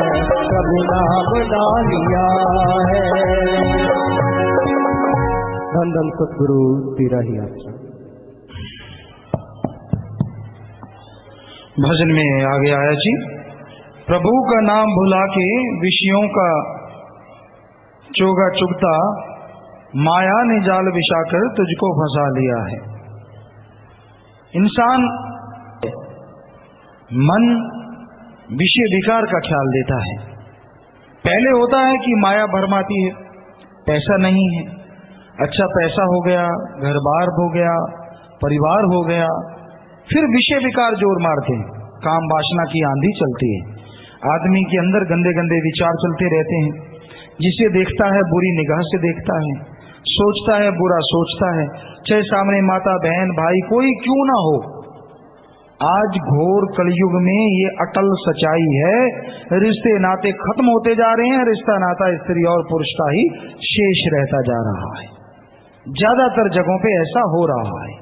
प्रभु नाम ला लिया है। धन धन सतगुरु तेरा ही आशा। भजन में आगे आया जी। प्रभु का नाम भुला के विषयों का चोगा चुगता, माया ने जाल बिछाकर तुझको फंसा लिया है। इंसान मन विषय विकार का ख्याल देता है। पहले होता है कि माया भरमाती है, पैसा नहीं है, अच्छा पैसा हो गया, घर बार हो गया, परिवार हो गया, फिर विषय विकार जोर मारते हैं, काम वासना की आंधी चलती है, आदमी के अंदर गंदे गंदे विचार चलते रहते हैं, जिसे देखता है बुरी निगाह से देखता है, सोचता है बुरा सोचता है, चाहे सामने माता बहन भाई कोई क्यों ना हो। आज घोर कलयुग में ये अटल सच्चाई है, रिश्ते नाते खत्म होते जा रहे हैं, रिश्ता नाता स्त्री और पुरुष का ही शेष रहता जा रहा है। ज्यादातर जगहों पे ऐसा हो रहा है।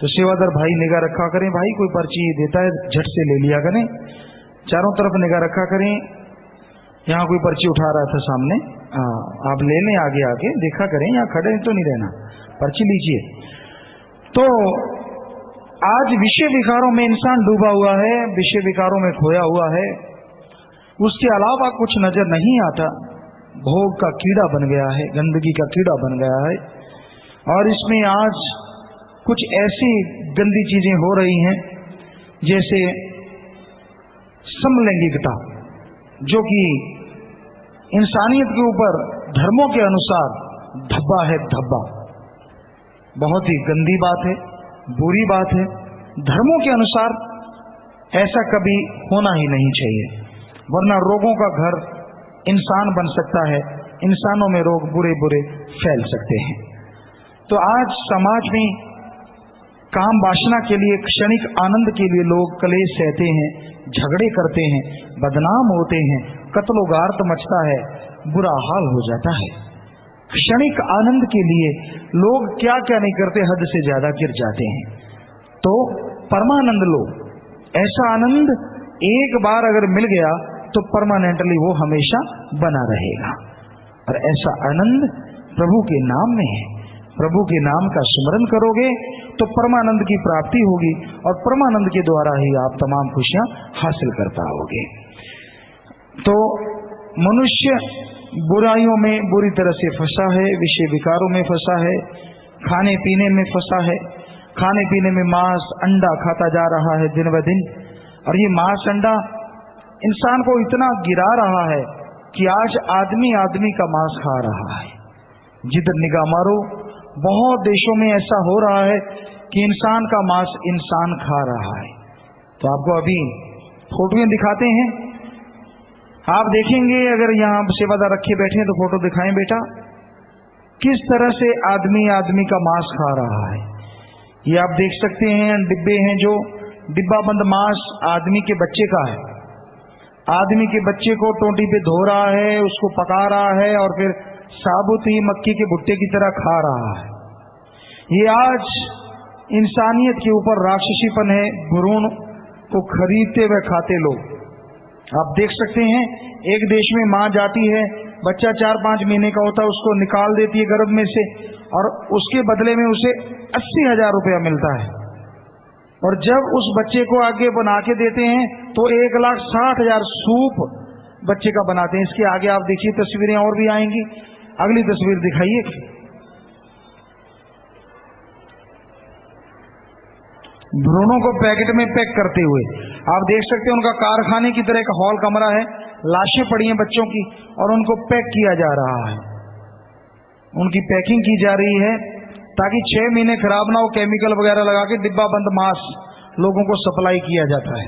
तो सेवादार भाई निगाह रखा करें, भाई कोई पर्ची देता है झट से ले लिया करें, चारों तरफ निगाह रखा करें। यहाँ कोई पर्ची उठा रहा था सामने, आप ले लें आगे आके देखा करें, यहाँ खड़े तो नहीं रहना, पर्ची लीजिए। तो आज विषय विकारों में इंसान डूबा हुआ है, विषय विकारों में खोया हुआ है, उसके अलावा कुछ नजर नहीं आता, भोग का कीड़ा बन गया है, गंदगी का कीड़ा बन गया है। और इसमें आज कुछ ऐसी गंदी चीजें हो रही हैं जैसे समलैंगिकता, जो कि इंसानियत के ऊपर धर्मों के अनुसार धब्बा है, धब्बा। बहुत ही गंदी बात है, बुरी बात है। धर्मों के अनुसार ऐसा कभी होना ही नहीं चाहिए, वरना रोगों का घर इंसान बन सकता है, इंसानों में रोग बुरे बुरे फैल सकते हैं। तो आज समाज में काम वासना के लिए, क्षणिक आनंद के लिए लोग कलेश सहते हैं, झगड़े करते हैं, बदनाम होते हैं, कत्लोगार्त मचता है, बुरा हाल हो जाता है। क्षणिक आनंद के लिए लोग क्या क्या नहीं करते, हद से ज्यादा गिर जाते हैं। तो परमानंद लो, ऐसा आनंद एक बार अगर मिल गया तो परमानेंटली वो हमेशा बना रहेगा। और ऐसा आनंद प्रभु के नाम में है। प्रभु के नाम का स्मरण करोगे तो परमानंद की प्राप्ति होगी, और परमानंद के द्वारा ही आप तमाम खुशियां हासिल कर पाओगे। तो मनुष्य बुराइयों में बुरी तरह से फंसा है, विषय विकारों में फंसा है, खाने पीने में फंसा है। खाने पीने में मांस अंडा खाता जा रहा है दिन ब दिन, और ये मांस अंडा इंसान को इतना गिरा रहा है कि आज आदमी आदमी का मांस खा रहा है। जिधर निगाह मारो, बहुत देशों में ऐसा हो रहा है कि इंसान का मांस इंसान खा रहा है। तो आपको अभी फोटोएं दिखाते हैं, आप देखेंगे। अगर यहाँ सेवादार रखे बैठे हैं तो फोटो दिखाएं बेटा, किस तरह से आदमी आदमी का मांस खा रहा है। ये आप देख सकते हैं, डिब्बे हैं, जो डिब्बा बंद मांस आदमी के बच्चे का है। आदमी के बच्चे को टोंटी पे धो रहा है, उसको पका रहा है, और फिर साबुत ही मक्की के भुट्टे की तरह खा रहा है। ये आज इंसानियत के ऊपर राक्षसीपन है, भ्रूण को खरीदते हुए खाते लोग। आप देख सकते हैं, एक देश में मां जाती है, बच्चा 4-5 महीने का होता है, उसको निकाल देती है गर्भ में से, और उसके बदले में उसे 80,000 रुपया मिलता है। और जब उस बच्चे को आगे बना के देते हैं तो 1,60,000 सूप बच्चे का बनाते हैं। इसके आगे आप देखिए, तस्वीरें और भी आएंगी। अगली तस्वीर दिखाइए। भ्रूणों को पैकेट में पैक करते हुए आप देख सकते हैं, उनका कारखाने की तरह एक हॉल कमरा है, लाशें पड़ी हैं बच्चों की, और उनको पैक किया जा रहा है। उनकी पैकिंग की जा रही है ताकि 6 महीने खराब ना हो, केमिकल वगैरह लगा के डिब्बा बंद मांस लोगों को सप्लाई किया जाता है।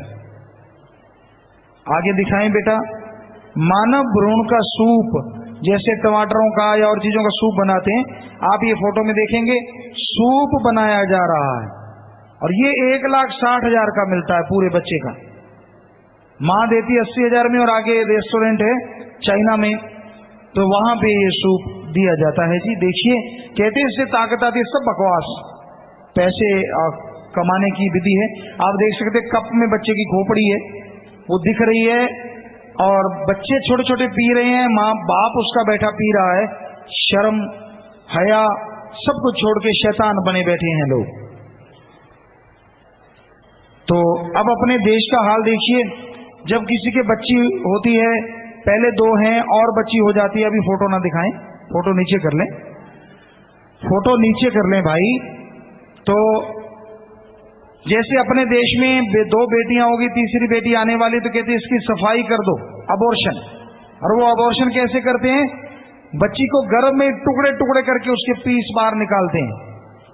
आगे दिखाएं बेटा, मानव भ्रूण का सूप, जैसे टमाटरों का या और चीजों का सूप बनाते हैं, आप ये फोटो में देखेंगे सूप बनाया जा रहा है, और ये 1,60,000 का मिलता है पूरे बच्चे का। मां देती 80,000 में, और आगे रेस्टोरेंट है चाइना में, तो वहां पे ये सूप दिया जाता है। जी देखिए, कहते हैं इससे ताकत आती है, सब बकवास, पैसे कमाने की विधि है। आप देख सकते हैं, कप में बच्चे की खोपड़ी है, वो दिख रही है, और बच्चे छोटे छोटे पी रहे हैं, माँ बाप उसका बैठा पी रहा है। शर्म हया सब कुछ छोड़ के शैतान बने बैठे हैं लोग। तो अब अपने देश का हाल देखिए, जब किसी के बच्ची होती है, पहले 2 हैं और बच्ची हो जाती है। अभी फोटो ना दिखाएं, फोटो नीचे कर लें, फोटो नीचे कर लें भाई। तो जैसे अपने देश में 2 बेटियां होगी, तीसरी बेटी आने वाली, तो कहते हैं इसकी सफाई कर दो, अबॉर्शन। और वो अबॉर्शन कैसे करते हैं, बच्ची को गर्भ में टुकड़े टुकड़े करके उसके पीस बाहर निकालते हैं,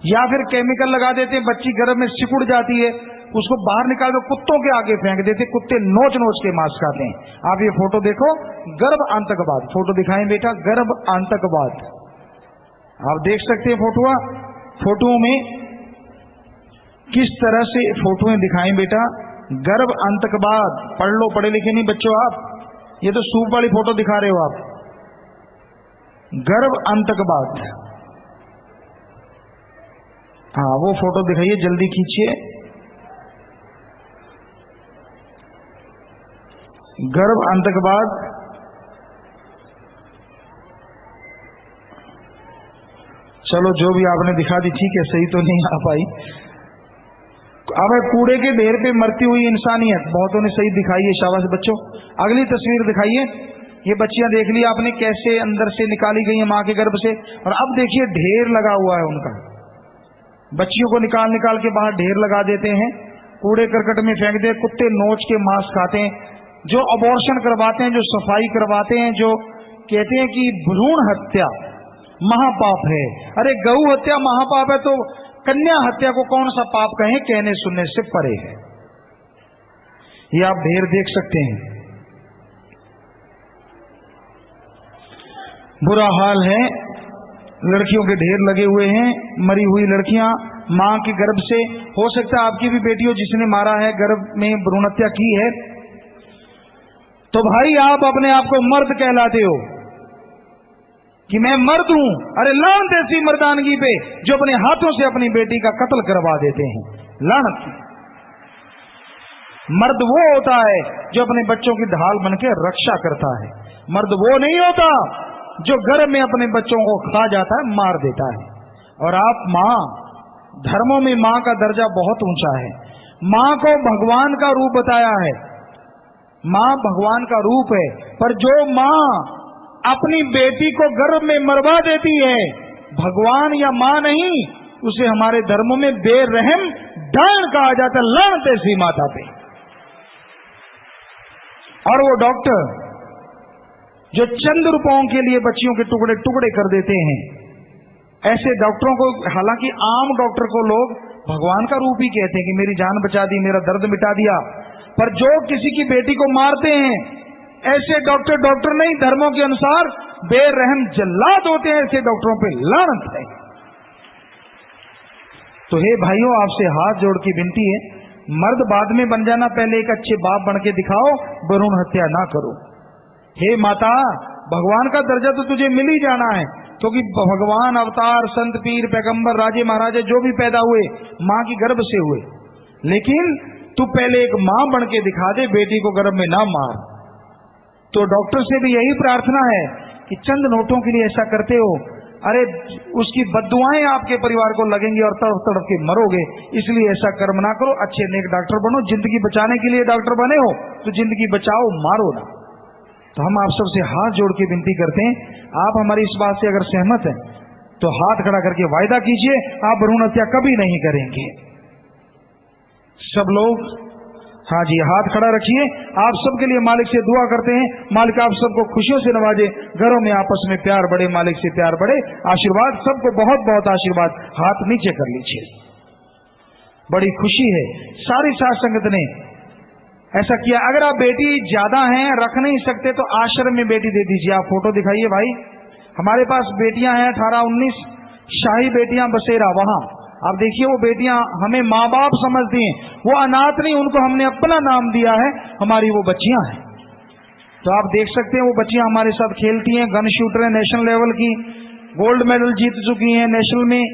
या फिर केमिकल लगा देते हैं, बच्ची गर्भ में सिकुड़ जाती है, उसको बाहर निकाल के कुत्तों के आगे फेंक देते, कुत्ते नोच नोच के मांस खाते हैं। आप ये फोटो देखो, गर्भ आतंकवाद, फोटो दिखाएं बेटा, गर्भ आतंकवाद। आप देख सकते हैं फोटो में किस तरह से फोटोएं दिखाएं बेटा, गर्भ आतंकवाद। पढ़ लो, पढ़े लिखे नहीं बच्चों आप, ये तो सूप वाली फोटो दिखा रहे हो आप, गर्भ आतंकवाद। हाँ, वो फोटो दिखाइए, जल्दी खींचिए। गर्भ आतंकवाद चलो जो भी आपने दिखा दी ठीक है, सही तो नहीं आ पाई। अब कूड़े के ढेर पे मरती हुई इंसानियत, बहुतों ने सही दिखाई है, शाबाश बच्चों। अगली तस्वीर दिखाइए। ये बच्चियां देख लिया आपने कैसे अंदर से निकाली गई हैं मां के गर्भ से, और अब देखिए ढेर लगा हुआ है उनका। बच्चियों को निकाल निकाल के बाहर ढेर लगा देते हैं, कूड़े करकट में फेंक दे, कुत्ते नोच के मांस खाते हैं। जो अबॉर्शन करवाते हैं, जो सफाई करवाते हैं, जो कहते हैं कि भ्रूण हत्या महापाप है। अरे गौ हत्या महापाप है तो कन्या हत्या को कौन सा पाप कहें, कहने सुनने से परे है। ये आप ढेर देख सकते हैं, बुरा हाल है। लड़कियों के ढेर लगे हुए हैं, मरी हुई लड़कियां मां के गर्भ से। हो सकता है आपकी भी बेटी हो जिसने मारा है, गर्भ में भ्रूण हत्या की है, तो भाई आप अपने आप को मर्द कहलाते हो कि मैं मर्द हूं। अरे लानत ऐसी मर्दानगी पे जो अपने हाथों से अपनी बेटी का कत्ल करवा देते हैं, लानत। मर्द वो होता है जो अपने बच्चों की ढाल बनकर रक्षा करता है। मर्द वो नहीं होता जो घर में अपने बच्चों को खा जाता है, मार देता है। और आप मां, धर्मों में मां का दर्जा बहुत ऊंचा है। मां को भगवान का रूप बताया है, मां भगवान का रूप है। पर जो मां अपनी बेटी को गर्भ में मरवा देती है, भगवान या मां नहीं, उसे हमारे धर्मों में बेरहम डायन कहा जाता है। लानत ऐसी माता पे। और वो डॉक्टर जो चंद रुपयों के लिए बच्चियों के टुकड़े टुकड़े कर देते हैं, ऐसे डॉक्टरों को, हालांकि आम डॉक्टर को लोग भगवान का रूप ही कहते हैं कि मेरी जान बचा दी, मेरा दर्द मिटा दिया। पर जो किसी की बेटी को मारते हैं, ऐसे डॉक्टर डॉक्टर नहीं, धर्मों के अनुसार बेरहम जल्लाद होते हैं। ऐसे डॉक्टरों पे लानत है। तो हे भाइयों, आपसे हाथ जोड़ के विनती है, मर्द बाद में बन जाना, पहले एक अच्छे बाप बन के दिखाओ, भ्रूण हत्या ना करो। हे माता, भगवान का दर्जा तो तुझे मिल ही जाना है, क्योंकि भगवान, अवतार, संत, पीर, पैगंबर, राजे महाराजे जो भी पैदा हुए मां की गर्भ से हुए। लेकिन तू पहले एक मां बन के दिखा दे, बेटी को गर्भ में ना मार। तो डॉक्टर से भी यही प्रार्थना है कि चंद नोटों के लिए ऐसा करते हो, अरे उसकी बद्दुआएं आपके परिवार को लगेंगी और तड़प तड़प के मरोगे। इसलिए ऐसा कर्म ना करो, अच्छे नेक डॉक्टर बनो। जिंदगी बचाने के लिए डॉक्टर बने हो तो जिंदगी बचाओ, मारो ना। तो हम आप सबसे हाथ जोड़ के विनती करते हैं, आप हमारी इस बात से अगर सहमत हैं तो हाथ खड़ा करके वायदा कीजिए आप भ्रूण हत्या कभी नहीं करेंगे। सब लोग हाँ जी, हाथ खड़ा रखिए। आप सबके लिए मालिक से दुआ करते हैं, मालिक आप सबको खुशियों से नवाजे, घरों में आपस में प्यार बढ़े, मालिक से प्यार बढ़े, आशीर्वाद, सबको बहुत बहुत आशीर्वाद। हाथ नीचे कर लीजिए। बड़ी खुशी है, सारी साथ संगत ने ऐसा किया। अगर आप बेटी ज्यादा हैं, रख नहीं सकते, तो आश्रम में बेटी दे दीजिए। आप फोटो दिखाइए भाई। हमारे पास बेटियां हैं 18-19 शाही बेटियां बसेरा, वहां आप देखिए वो बेटियां हमें माँ बाप समझती हैं, वो अनाथ नहीं, उनको हमने अपना नाम दिया है, हमारी वो बच्चियां हैं। तो आप देख सकते हैं वो बच्चियां हमारे साथ खेलती हैं, गन शूटर है, नेशनल लेवल की गोल्ड मेडल जीत चुकी हैं नेशनल में,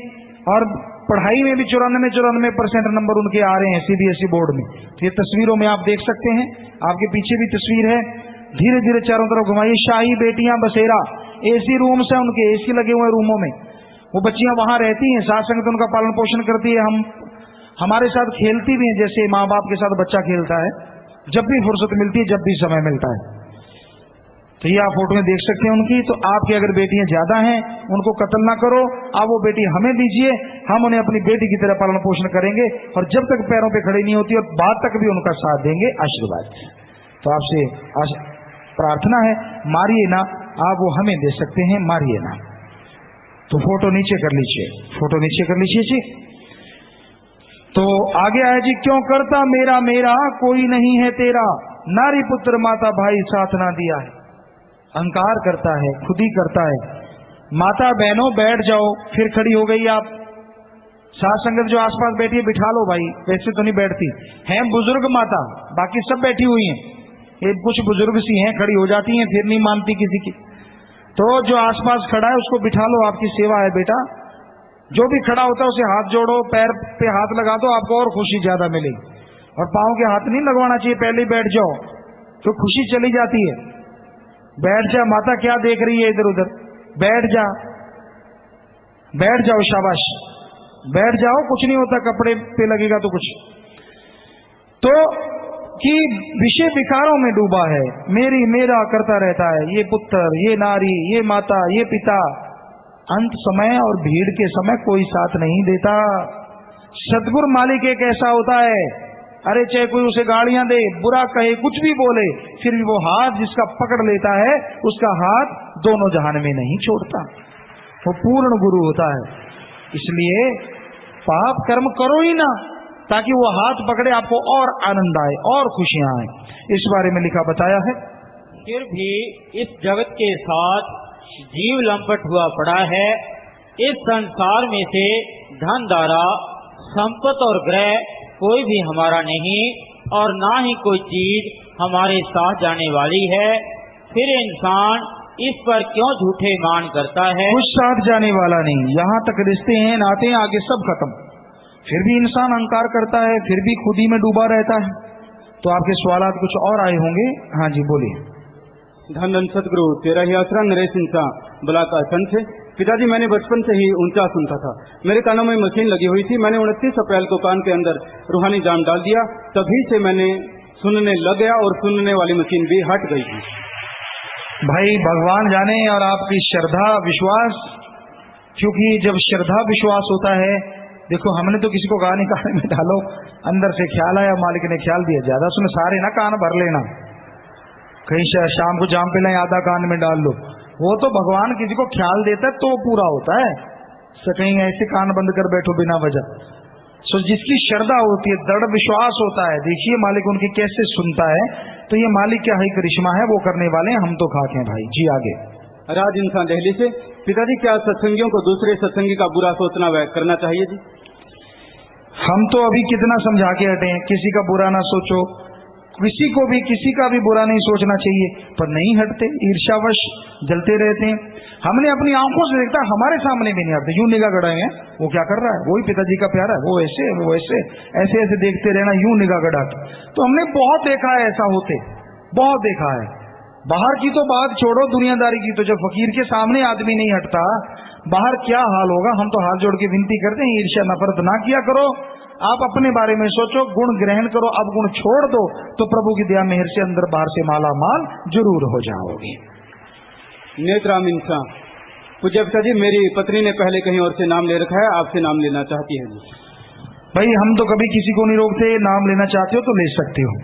और पढ़ाई में भी 94% नंबर उनके आ रहे हैं CBSE बोर्ड में। तो ये तस्वीरों में आप देख सकते हैं, आपके पीछे भी तस्वीर है। धीरे धीरे चारों तरफ घुमाइए। शाही बेटियां बसेरा, AC रूम्स है उनके, AC लगे हुए रूमों में, वो बच्चियां वहां रहती हैं, साथ संगत उनका पालन पोषण करती है। हम हमारे साथ खेलती भी हैं, जैसे माँ बाप के साथ बच्चा खेलता है, जब भी फुर्सत मिलती है, जब भी समय मिलता है। तो ये आप फोटो में देख सकते हैं उनकी। तो आपकी अगर बेटियां ज्यादा हैं, उनको कत्ल ना करो, आप वो बेटी हमें दीजिए, हम उन्हें अपनी बेटी की तरह पालन पोषण करेंगे, और जब तक पैरों पे खड़ी नहीं होती और बाद तक भी उनका साथ देंगे, आशीर्वाद। तो आपसे प्रार्थना है, मारिए ना, आप वो हमें दे सकते हैं, मारिए ना। तो फोटो नीचे कर लीजिए, फोटो नीचे कर लीजिए जी। तो आगे आया जी, क्यों करता मेरा मेरा कोई नहीं है तेरा, नारी पुत्र माता भाई साथ ना दिया है। अहंकार करता है, खुद ही करता है। माता बहनों बैठ जाओ, फिर खड़ी हो गई आप। साथ संगत जो आसपास बैठी है बिठा लो भाई, वैसे तो नहीं बैठती हैं, बुजुर्ग माता, बाकी सब बैठी हुई हैं, ये कुछ बुजुर्ग सी हैं, खड़ी हो जाती हैं, फिर नहीं मानती किसी की। तो जो आसपास खड़ा है उसको बिठा लो, आपकी सेवा है बेटा। जो भी खड़ा होता है उसे हाथ जोड़ो, पैर पे हाथ लगा दो, आपको और खुशी ज्यादा मिलेगी। और पांव के हाथ नहीं लगवाना चाहिए, पहले ही बैठ जाओ तो खुशी चली जाती है। बैठ जा माता, क्या देख रही है इधर उधर, बैठ जा। बैठ जाओ, शाबाश, बैठ जाओ, कुछ नहीं होता, कपड़े पे लगेगा तो कुछ। तो कि विषय विकारों में डूबा है, मेरी मेरा करता रहता है, ये पुत्र, ये नारी, ये माता, ये पिता। अंत समय और भीड़ के समय कोई साथ नहीं देता। सतगुरु मालिक एक ऐसा होता है, अरे चाहे कोई उसे गालियां दे, बुरा कहे, कुछ भी बोले, फिर भी वो हाथ जिसका पकड़ लेता है उसका हाथ दोनों जहान में नहीं छोड़ता। वो पूर्ण गुरु होता है। इसलिए पाप कर्म करो ही ना, ताकि वो हाथ पकड़े, आपको और आनंद आए और खुशियां आए। इस बारे में लिखा बताया है। फिर भी इस जगत के साथ जीव लंपट हुआ पड़ा है। इस संसार में से धन धारा, संपत्ति और ग्रह कोई भी हमारा नहीं, और ना ही कोई चीज हमारे साथ जाने वाली है। फिर इंसान इस पर क्यों झूठे मान करता है? कुछ साथ जाने वाला नहीं, यहाँ तक रिश्ते हैं, नाते हैं, आगे सब खत्म। फिर भी इंसान अहंकार करता है, फिर भी खुद ही में डूबा रहता है। तो आपके सवालात कुछ और आए होंगे। हाँ जी, बोलिए। धन धन सतगुरु, तेरा ही आसरा नरेश इंसान बलाका संत है। पिताजी, मैंने बचपन से ही ऊंचा सुनता था। मेरे कानों में मशीन लगी हुई थी। मैंने 29 अप्रैल को कान के अंदर रूहानी जाम डाल दिया। तभी से मैंने सुनने लग गया और सुनने वाली मशीन भी हट गई थी। भाई भगवान जाने, और आपकी श्रद्धा विश्वास, क्योंकि जब श्रद्धा विश्वास होता है, देखो हमने तो किसी को गाने में डालो, अंदर से ख्याल आया, मालिक ने ख्याल दिया, ज्यादा सुन सारे ना कान भर लेना, कहीं शाम को जाम पिलाएं आधा कान में डाल लो। वो तो भगवान किसी को ख्याल देता है तो पूरा होता है, कहीं ऐसे कान बंद कर बैठो बिना वजह। सो जिसकी श्रद्धा होती है, दृढ़ विश्वास होता है, देखिए मालिक उनकी कैसे सुनता है। तो ये मालिक क्या है, करिश्मा है, वो करने वाले हैं, हम तो खाके हैं भाई जी। आगे राज इंसान दिल्ली से। पिताजी, क्या सत्संगियों को दूसरे सत्संगी का बुरा सोचना करना चाहिए जी? हम तो अभी कितना समझा के हटे हैं, किसी का बुरा ना सोचो, किसी को भी किसी का भी बुरा नहीं सोचना चाहिए, पर नहीं हटते, ईर्ष्यावश जलते रहते हैं। हमने अपनी आंखों से देखता, हमारे सामने भी नहीं हटते, यूं निगाह गड़ाएंगे, वो क्या कर रहा है, वही पिताजी का प्यारा है, वो ऐसे वो ऐसे, ऐसे ऐसे देखते रहना, यूं निगाह गड़ा के। तो हमने बहुत देखा है ऐसा होते, बहुत देखा है। बाहर की तो बात छोड़ो, दुनियादारी की तो जब फकीर के सामने आदमी नहीं हटता, बाहर क्या हाल होगा। हम तो हाथ जोड़ के विनती करते हैं, ईर्ष्या नफरत ना किया करो, आप अपने बारे में सोचो, गुण ग्रहण करो। अब गुण छोड़ दो तो प्रभु की दया मेहर से अंदर बाहर से माला माल जरूर हो जाओगे। नेत्राम इंसान। पूज्य पिताजी, मेरी पत्नी ने पहले कहीं और से नाम ले रखा है, आपसे नाम लेना चाहती है जी। भाई हम तो कभी किसी को नहीं रोकते, नाम लेना चाहते हो तो ले सकते हो।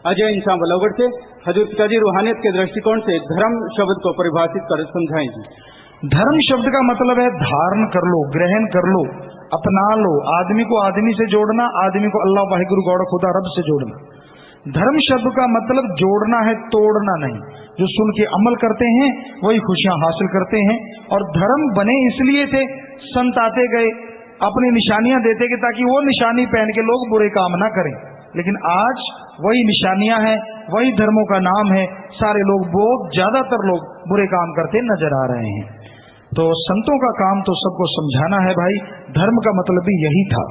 अजय इंसान बलौगढ़ से। हजूर पिताजी, रूहानियत के दृष्टिकोण से धर्म शब्द को परिभाषित कर समझाएं जी। धर्म शब्द का मतलब है धारण कर लो, ग्रहण कर लो, अपना लो। आदमी को आदमी से जोड़ना, आदमी को अल्लाह वाहिगुरु गौड़ खुदा रब से जोड़ना। धर्म शब्द का मतलब जोड़ना है, तोड़ना नहीं। जो सुन के अमल करते हैं वही खुशियां हासिल करते हैं। और धर्म बने इसलिए थे, संत आते गए, अपनी निशानियां देते गए, ताकि वो निशानी पहन के लोग बुरे काम ना करें। लेकिन आज वही निशानियां हैं, वही धर्मों का नाम है, सारे लोग, बहुत ज्यादातर लोग बुरे काम करते नजर आ रहे हैं। तो संतों का काम तो सबको समझाना है भाई, धर्म का मतलब भी यही था।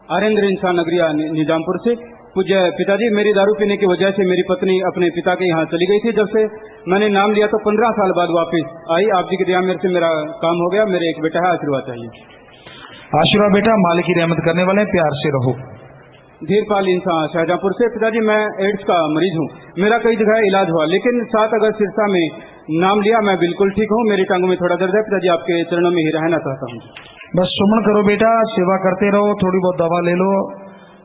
आरेंद्र इंसान नगरिया निजामपुर से। पूज्य पिताजी, मेरी दारू पीने की वजह से मेरी पत्नी अपने पिता के यहाँ चली गई थी। जब से मैंने नाम लिया तो 15 साल बाद वापस आई। आप जी की दया मेरे से मेरा काम हो गया। मेरे एक बेटा है, आशीर्वाद चाहिए। आशीर्वाद बेटा, मालिक की रहमत करने वाले, प्यार से रहो। धीरपाल इंसान शाहजहांपुर से। पिताजी, मैं एड्स का मरीज हूँ, मेरा कई जगह इलाज हुआ, लेकिन 7 अगस्त सिरसा में नाम लिया, मैं बिल्कुल ठीक हूँ। मेरी टांगों में थोड़ा दर्द है। पिताजी, आपके चरणों में ही रहना चाहता हूँ। बस सुमन करो बेटा, सेवा करते रहो, थोड़ी बहुत दवा ले लो,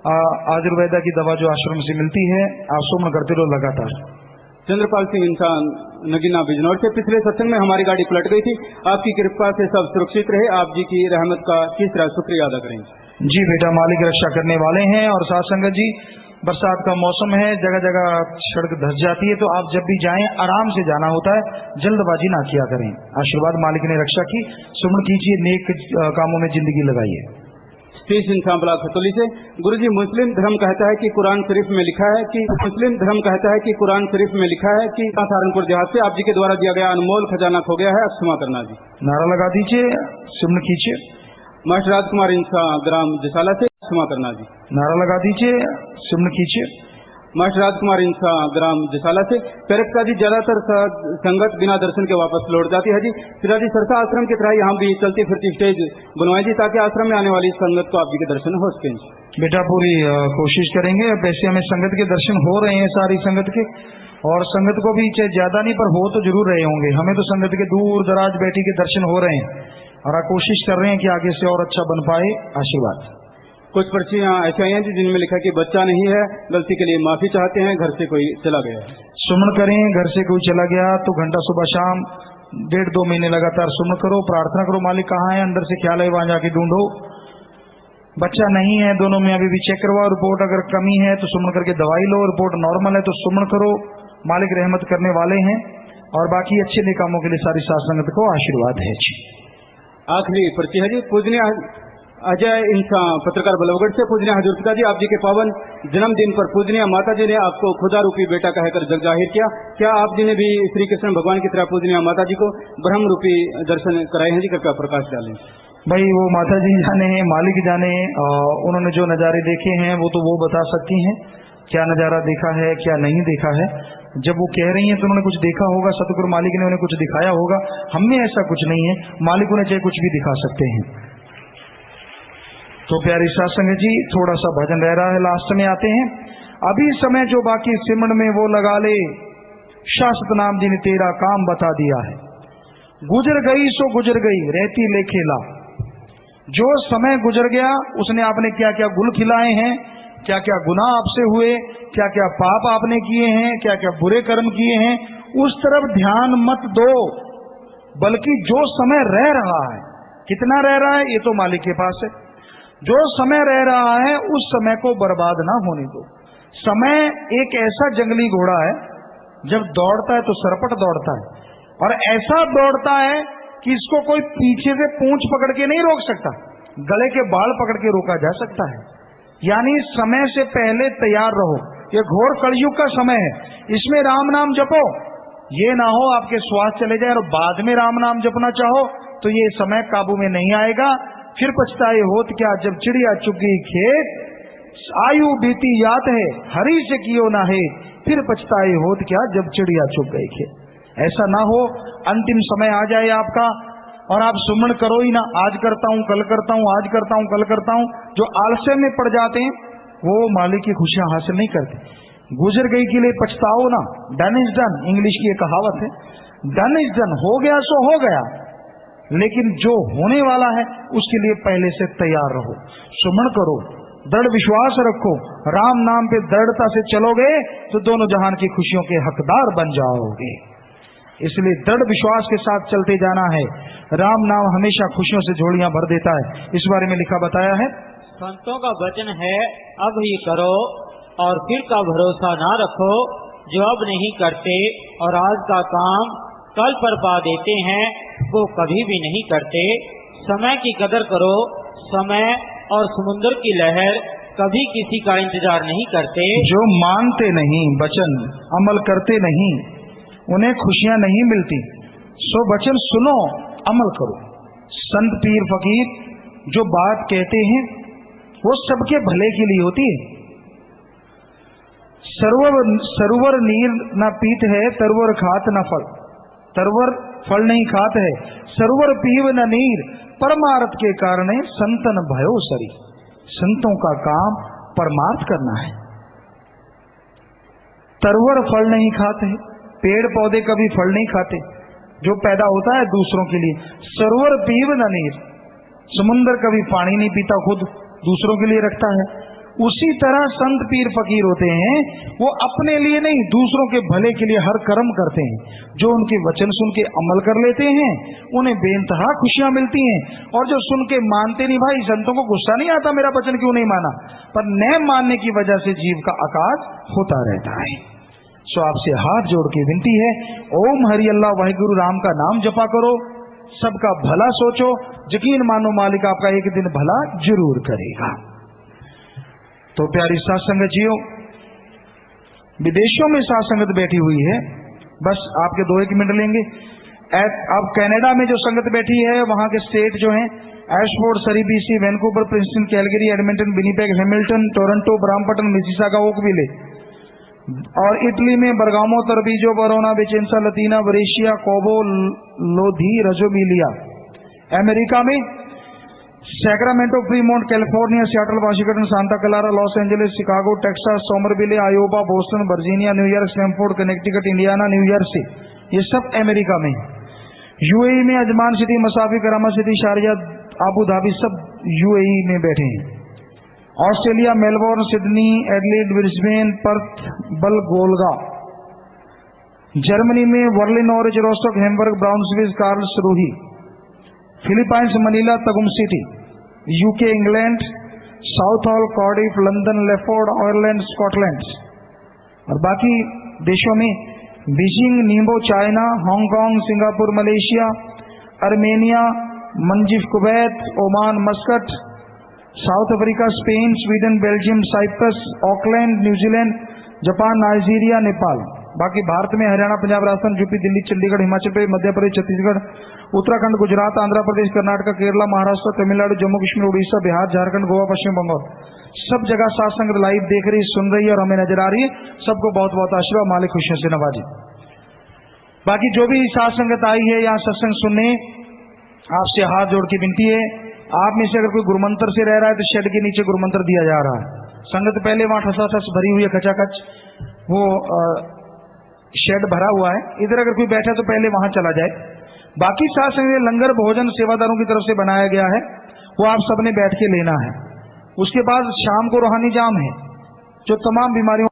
आयुर्वेदा की दवा जो आश्रम से मिलती है, आप सुमन करते रहो लगातार। चंद्रपाल सिंह इंसान नगीना बिजनौर से। पिछले सत्संग में हमारी गाड़ी पलट गई थी, आपकी कृपा से सब सुरक्षित रहे। आप जी की रहमत का किस तरह शुक्रिया अदा करेंगे? जी बेटा, मालिक रक्षा करने वाले हैं। और साथ संगत जी, बरसात का मौसम है, जगह जगह सड़क धंस जाती है, तो आप जब भी जाएं आराम से जाना होता है, जल्दबाजी ना किया करें। आशीर्वाद मालिक ने रक्षा की, सुमन कीजिए, नेक कामों में जिंदगी लगाइए। तीस इंसान बला खतौली से। गुरुजी, मुस्लिम धर्म कहता है कि कुरान शरीफ में लिखा है कि कुरान शरीफ में लिखा है कि सहारनपुर देहात से आप जी के द्वारा दिया गया अनमोल खजाना खो गया है, क्षमा करना जी। नारा लगा दीजिए, सुमन कीजिए। मास्टर राजकुमार इंसान ग्राम जसाला से। क्षमा करना जी। नारा लगा दीजिए, सुमन कीजिए। मास्टर राजकुमार इंसा ग्राम जसाला से। प्यारे पिताजी, ज्यादातर संगत बिना दर्शन के वापस लौट जाती है जी। पिताजी, सरसा आश्रम की तरह यहाँ भी चलती फिरती स्टेज बनवाएं जी, ताकि आश्रम में आने वाली संगत को आप जी के दर्शन हो सकें। बेटा पूरी कोशिश करेंगे। अब वैसे हमें संगत के दर्शन हो रहे हैं, सारी संगत के, और संगत को भी चाहे ज्यादा नहीं पर हो तो जरूर रहे होंगे। हमें तो संगत के दूर दराज बैठी के दर्शन हो रहे हैं और कोशिश कर रहे हैं कि आगे से और अच्छा बन पाए। आशीर्वाद। कुछ पर्चियां ऐसी आई हैं जी जिनमें लिखा है कि बच्चा नहीं है, गलती के लिए माफी चाहते हैं, घर से कोई चला गया है। सुमन करें। घर से कोई चला गया तो घंटा सुबह शाम 1.5-2 महीने लगातार सुमन करो, प्रार्थना करो, मालिक कहाँ है, अंदर से ख्याल है वहां जाके ढूंढो। बच्चा नहीं है, दोनों में अभी भी चेक करवाओ, रिपोर्ट अगर कमी है तो सुमन करके दवाई लो, रिपोर्ट नॉर्मल है तो सुमन करो। मालिक रहमत करने वाले हैं। और बाकी अच्छे ने कामों के लिए सारी साथ संगत को आशीर्वाद है जी। आखिरी पर्ची है जी, पूजनीय अजय इंसान पत्रकार बल्लभगढ़ से। पूजनीय हजूर पिताजी, आप जी के पावन जन्मदिन पर पूजनीय माता जी ने आपको खुदा रूपी बेटा कहकर जग जाहिर किया। क्या आप जी ने भी श्री कृष्ण भगवान की तरह पूजनीय माता जी को ब्रह्म रूपी दर्शन कराए हैं जी? कृपया प्रकाश डालें। भाई वो माता जी जाने हैं, मालिक जाने, उन्होंने जो नज़ारे देखे हैं वो तो वो बता सकती हैं, क्या नज़ारा देखा है क्या नहीं देखा है। जब वो कह रही हैं तो उन्होंने कुछ देखा होगा, सतगुरु मालिक ने उन्हें कुछ दिखाया होगा। हमें ऐसा कुछ नहीं है, मालिक उन्हें चाहे कुछ भी दिखा सकते हैं। तो प्यारी साथ संगत जी, थोड़ा सा भजन रह रहा है, लास्ट में आते हैं। अभी समय जो बाकी सिमरन में वो लगा ले, शाश्वत नाम जी ने तेरा काम बता दिया है। गुजर गई सो गुजर गई, रहती ले खेला। जो समय गुजर गया उसने आपने क्या क्या गुल खिलाए हैं, क्या क्या गुनाह आपसे हुए, क्या क्या पाप आपने किए हैं, क्या क्या बुरे कर्म किए हैं, उस तरफ ध्यान मत दो। बल्कि जो समय रह रहा है, कितना रह रहा है ये तो मालिक के पास है। जो समय रह रहा है उस समय को बर्बाद ना होने दो। समय एक ऐसा जंगली घोड़ा है, जब दौड़ता है तो सरपट दौड़ता है, और ऐसा दौड़ता है कि इसको कोई पीछे से पूंछ पकड़ के नहीं रोक सकता, गले के बाल पकड़ के रोका जा सकता है। यानी समय से पहले तैयार रहो। ये घोर कलयुग का समय है, इसमें राम नाम जपो। ये ना हो आपके श्वास चले जाए और बाद में राम नाम जपना चाहो तो ये समय काबू में नहीं आएगा। फिर पछताए होत क्या जब चिड़िया चुग गई खेत, आयु बीती याद है हरि से कियो ना है, फिर पछताए होत क्या जब चिड़िया चुग गई खेत। ऐसा ना हो अंतिम समय आ जाए आपका और आप सुमन करो ही ना, आज करता हूं कल करता हूं, आज करता हूं कल करता हूं। जो आलस्य में पड़ जाते हैं वो मालिक की खुशियां हासिल नहीं करते। गुजर गई के लिए पछताओ ना, डन इज डन, इंग्लिश की एक कहावत है, डन इज डन, हो गया सो हो गया। लेकिन जो होने वाला है उसके लिए पहले से तैयार रहो, सुमन करो, दृढ़ विश्वास रखो। राम नाम पे दृढ़ता से चलोगे तो दोनों जहान की खुशियों के हकदार बन जाओगे। इसलिए दृढ़ विश्वास के साथ चलते जाना है। राम नाम हमेशा खुशियों से झोलियां भर देता है। इस बारे में लिखा बताया है, संतों का वचन है अब ही करो और फिर का भरोसा ना रखो। जो अब नहीं करते और आज का काम कल पर पा देते हैं वो कभी भी नहीं करते। समय की कदर करो, समय और समुद्र की लहर कभी किसी का इंतजार नहीं करते। जो मानते नहीं वचन, अमल करते नहीं, उन्हें खुशियां नहीं मिलती। सो वचन सुनो, अमल करो। संत पीर फकीर जो बात कहते हैं वो सबके भले के लिए होती है। सरोवर नीर न पीत है, तरवर खात न फल। तरवर फल नहीं खात है, सरोवर पीव न नीर, परमार्थ के कारण संतन भयो सरी। संतों का काम परमार्थ करना है। तरवर फल नहीं खाते, पेड़ पौधे कभी फल नहीं खाते, जो पैदा होता है दूसरों के लिए। सरोवर पीव न नीर, समुन्द्र कभी पानी नहीं पीता, खुद दूसरों के लिए रखता है। उसी तरह संत पीर फकीर होते हैं, वो अपने लिए नहीं दूसरों के भले के लिए हर कर्म करते हैं। जो उनके वचन सुन के अमल कर लेते हैं उन्हें बेइंतहा खुशियां मिलती हैं, और जो सुन के मानते नहीं, भाई संतों को गुस्सा नहीं आता मेरा वचन क्यों नहीं माना, पर न मानने की वजह से जीव का आकाश होता रहता है। सो आपसे हाथ जोड़ के विनती है, ओम हरि अल्लाह वाहिगुरु राम का नाम जपा करो, सबका भला सोचो, यकीन मानो मालिक आपका एक दिन भला जरूर करेगा। तो प्यारी साथ संगत जियो, विदेशों में साथ संगत बैठी हुई है, बस आपके 2-1 मिनट लेंगे। अब कनाडा में जो संगत बैठी है वहां के स्टेट जो हैं, एशफोर्ड, सरी BC, Vancouver, Princeton, Calgary, Edmonton, Winnipeg, Hamilton, Toronto, Brampton, Mississauga, Oakville, और इटली में बरगामो, तरबीजो, बरोना, विचेंसा, लतीना, बरेशिया, कोबो, लोधी, रजोमिलिया। अमेरिका में Sacramento, Fremont, California, Seattle, Washington, Santa Clara, Los Angeles, Chicago, Texas, Somerville, Iowa, Boston, Virginia, New York, Stamford, Connecticut, Indiana, New Jersey, ये सब अमेरिका में। यूएई में Ajman city, Masafi, Karama city, Sharjah, Abu Dhabi, सब यूएई में बैठे हैं। Australia, Melbourne, Sydney, Adelaide, Brisbane, Perth, Woolgoolga. Germany में वर्लिन, नॉरिच, Rostock, Hamburg, Braunschweig, Karlsruhe. Philippines, Manila, Tagum city. UK, England, Southall, Cardiff, London, लेफोर्ड, आयरलैंड, स्कॉटलैंड। और बाकी देशों में Beijing, Ningbo, China, Hong Kong, Singapore, Malaysia, Armenia, मंजिफ, Kuwait, Oman, Muscat, South Africa, Spain, Sweden, Belgium, Cyprus, Auckland, New Zealand, Japan, Nigeria, Nepal. बाकी भारत में हरियाणा, पंजाब, राजस्थान, यूपी, दिल्ली, चंडीगढ़, हिमाचल प्रदेश, मध्य प्रदेश, छत्तीसगढ़, उत्तराखंड, गुजरात, आंध्र प्रदेश, कर्नाटक, केरला, महाराष्ट्र, तमिलनाडु, जम्मू कश्मीर, उड़ीसा, बिहार, झारखंड, गोवा, पश्चिम बंगाल, सब जगह सत्संग लाइव देख रही, सुन रही है और हमें नजर आ रही है। सबको बहुत बहुत आशीर्वाद, मालिक खुशियों से नवाजे। बाकी जो भी साथ संगत आई है यहाँ सत्संग सुनने, आपसे हाथ जोड़ के विनती है, आप में से अगर कोई गुरुमंत्र से रह रहा है तो शेड के नीचे गुरुमंत्र दिया जा रहा है। संगत पहले वहां ठसाठस भरी हुई है, खचाखच, वो शेड भरा हुआ है। इधर अगर कोई बैठा तो पहले वहां चला जाए। बाकी साथ संग लंगर भोजन सेवादारों की तरफ से बनाया गया है, वो आप सबने बैठ के लेना है। उसके बाद शाम को रूहानी जाम है, जो तमाम बीमारियों